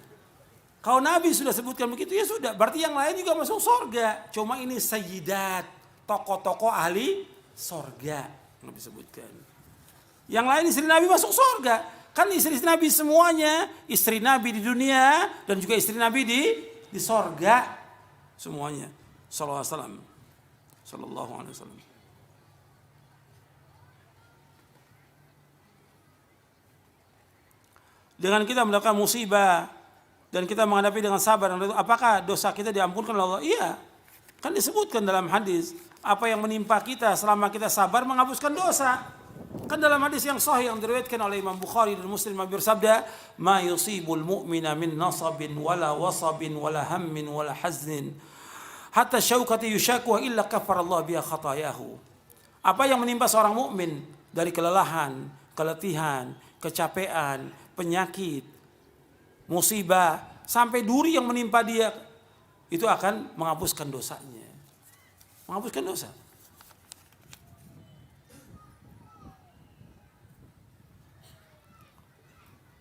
Kalau Nabi sudah sebutkan begitu ya sudah. Berarti yang lain juga masuk surga. Cuma ini sayyidat, tokoh-tokoh ahli surga. Nabi sebutkan. Yang lain istri Nabi masuk surga. Kan istri Nabi semuanya, istri Nabi di dunia dan juga istri Nabi di surga semuanya. Sallallahu alaihi wasallam. Dengan kita mendapatkan musibah dan kita menghadapi dengan sabar, apakah dosa kita diampunkan oleh Allah? Iya. Kan disebutkan dalam hadis, apa yang menimpa kita selama kita sabar menghapuskan dosa. Kan dalam hadis yang sahih yang diriwayatkan oleh Imam Bukhari dan Muslim, Nabi bersabda, "Ma yusibul mu'mina min nasabin wala wasabin wala hammin wala haznin hatta syaukati yushakuha illa kafarallahu biha khatayahu." Apa yang menimpa seorang mukmin dari kelelahan, keletihan, kecapean, penyakit, musibah, sampai duri yang menimpa dia, itu akan menghapuskan dosanya. Menghapuskan dosa.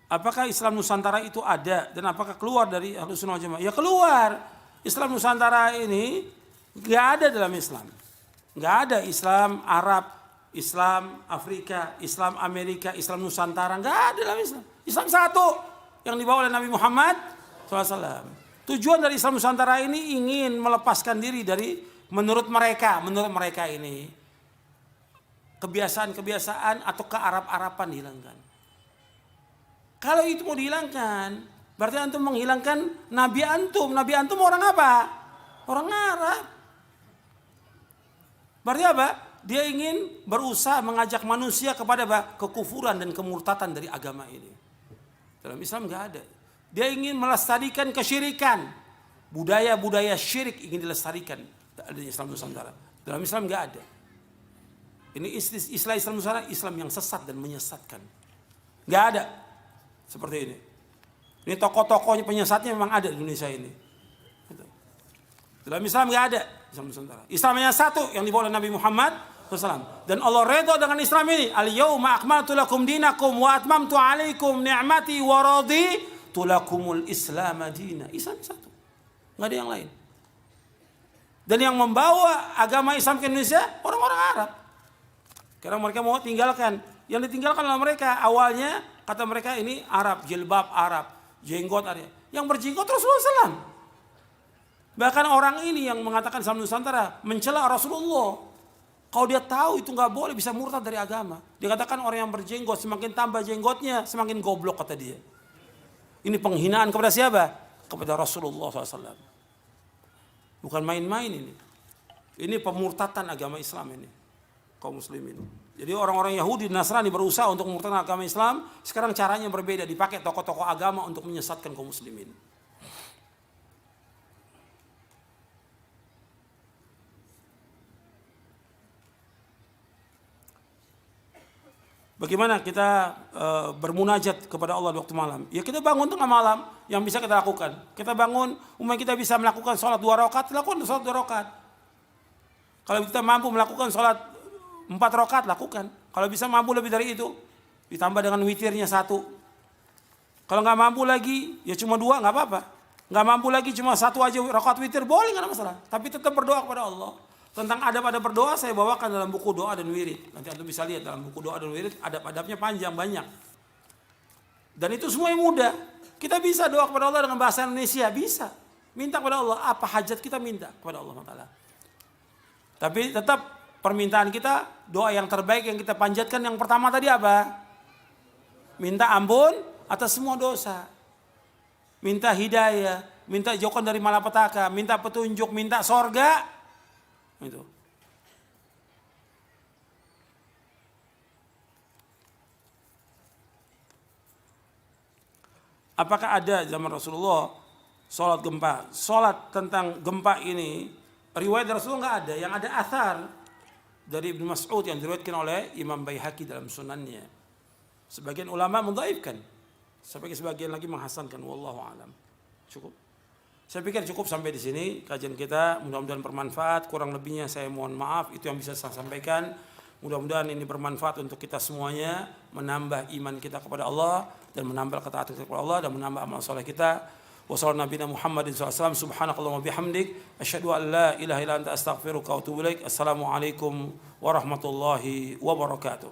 Apakah Islam Nusantara itu ada dan apakah keluar dari Ahlus Sunnah wal Jamaah? Ya keluar. Islam Nusantara ini nggak ada dalam Islam. Nggak ada Islam Arab, Islam Afrika, Islam Amerika, Islam Nusantara. Nggak ada dalam Islam. Islam satu yang dibawa oleh Nabi Muhammad SAW. Tujuan dari Islam Nusantara ini ingin melepaskan diri dari menurut mereka ini kebiasaan-kebiasaan atau kearab-arapan dihilangkan. Kalau itu mau dihilangkan, berarti antum menghilangkan Nabi antum. Nabi antum orang apa? Orang Arab. Berarti apa? Dia ingin berusaha mengajak manusia kepada apa? Kekufuran dan kemurtatan dari agama ini. Dalam Islam nggak ada. Dia ingin melestarikan kesyirikan. Budaya-budaya syirik ingin dilestarikan di Islam Nusantara. Dalam Islam nggak ada. Ini istilah Islam Nusantara, Islam yang sesat dan menyesatkan. Nggak ada. Seperti ini. Ini tokoh-tokohnya penyesatnya memang ada di Indonesia ini. Dalam Islam nggak ada Islam Nusantara. Islam hanya satu yang dibawa oleh Nabi Muhammad SAW. Dan Allah redha dengan Islam ini. Al-yawma akmaltu lakum dinakum wa atmamtu alaikum ni'mati wa raditu lakumul Islam dina. Islam satu. Nggak ada yang lain. Dan yang membawa agama Islam ke Indonesia orang-orang Arab. Karena mereka mau tinggalkan. Yang ditinggalkan oleh mereka awalnya kata mereka ini Arab, jilbab Arab, jenggot Arab. Yang berjenggot Rasulullah SAW. Bahkan orang ini yang mengatakan Islam Nusantara mencela Rasulullah. Kalau dia tahu itu nggak boleh bisa murtad dari agama. Dia katakan orang yang berjenggot semakin tambah jenggotnya semakin goblok kata dia. Ini penghinaan kepada siapa? Kepada Rasulullah SAW. Bukan main-main ini. Ini pemurtatan agama Islam ini. Kaum muslimin. Jadi orang-orang Yahudi dan Nasrani berusaha untuk memurtadkan agama Islam. Sekarang caranya berbeda. Dipakai tokoh-tokoh agama untuk menyesatkan kaum muslimin. Bagaimana kita bermunajat kepada Allah di waktu malam? Ya kita bangun tengah malam yang bisa kita lakukan. Kita bangun, umpamanya kita bisa melakukan sholat 2 rakaat, lakukan sholat 2 rakaat. Kalau kita mampu melakukan sholat 4 rakaat, lakukan. Kalau bisa mampu lebih dari itu, ditambah dengan witirnya 1. Kalau nggak mampu lagi, ya cuma 2, nggak apa-apa. Nggak mampu lagi cuma 1 aja rakaat witir, boleh nggak ada masalah. Tapi tetap berdoa kepada Allah. Tentang adab-adab berdoa saya bawakan dalam buku doa dan wirid. Nanti Anda bisa lihat dalam buku doa dan wirid adab-adabnya panjang banyak. Dan itu semua yang mudah. Kita bisa doa kepada Allah dengan bahasa Indonesia, bisa. Minta kepada Allah apa hajat kita minta kepada Allah Taala. Tapi tetap permintaan kita doa yang terbaik yang kita panjatkan yang pertama tadi apa? Minta ampun atas semua dosa. Minta hidayah, minta jauhkan dari malapetaka, minta petunjuk, minta sorga. Itu. Apakah ada zaman Rasulullah sholat gempa? Sholat tentang gempa ini riwayat Rasulullah nggak ada. Yang ada athar dari Ibnu Mas'ud yang diriwayatkan oleh Imam Baihaqi dalam sunannya. Sebagian ulama mendhaifkan, sebagian lagi menghasankan. Wallahu a'lam. Cukup. Saya pikir cukup sampai di sini kajian kita. Mudah-mudahan bermanfaat. Kurang lebihnya saya mohon maaf. Itu yang bisa saya sampaikan. Mudah-mudahan ini bermanfaat untuk kita semuanya. Menambah iman kita kepada Allah. Dan menambah ketaatan kita kepada Allah. Dan menambah amal soleh kita. Wassalamualaikum warahmatullahi Muhammadin SAW. Subhanakallahumma bihamdik. Asyhadu an la ilaha illa anta astaghfiruka wa atubu ilaik. Assalamualaikum warahmatullahi wabarakatuh.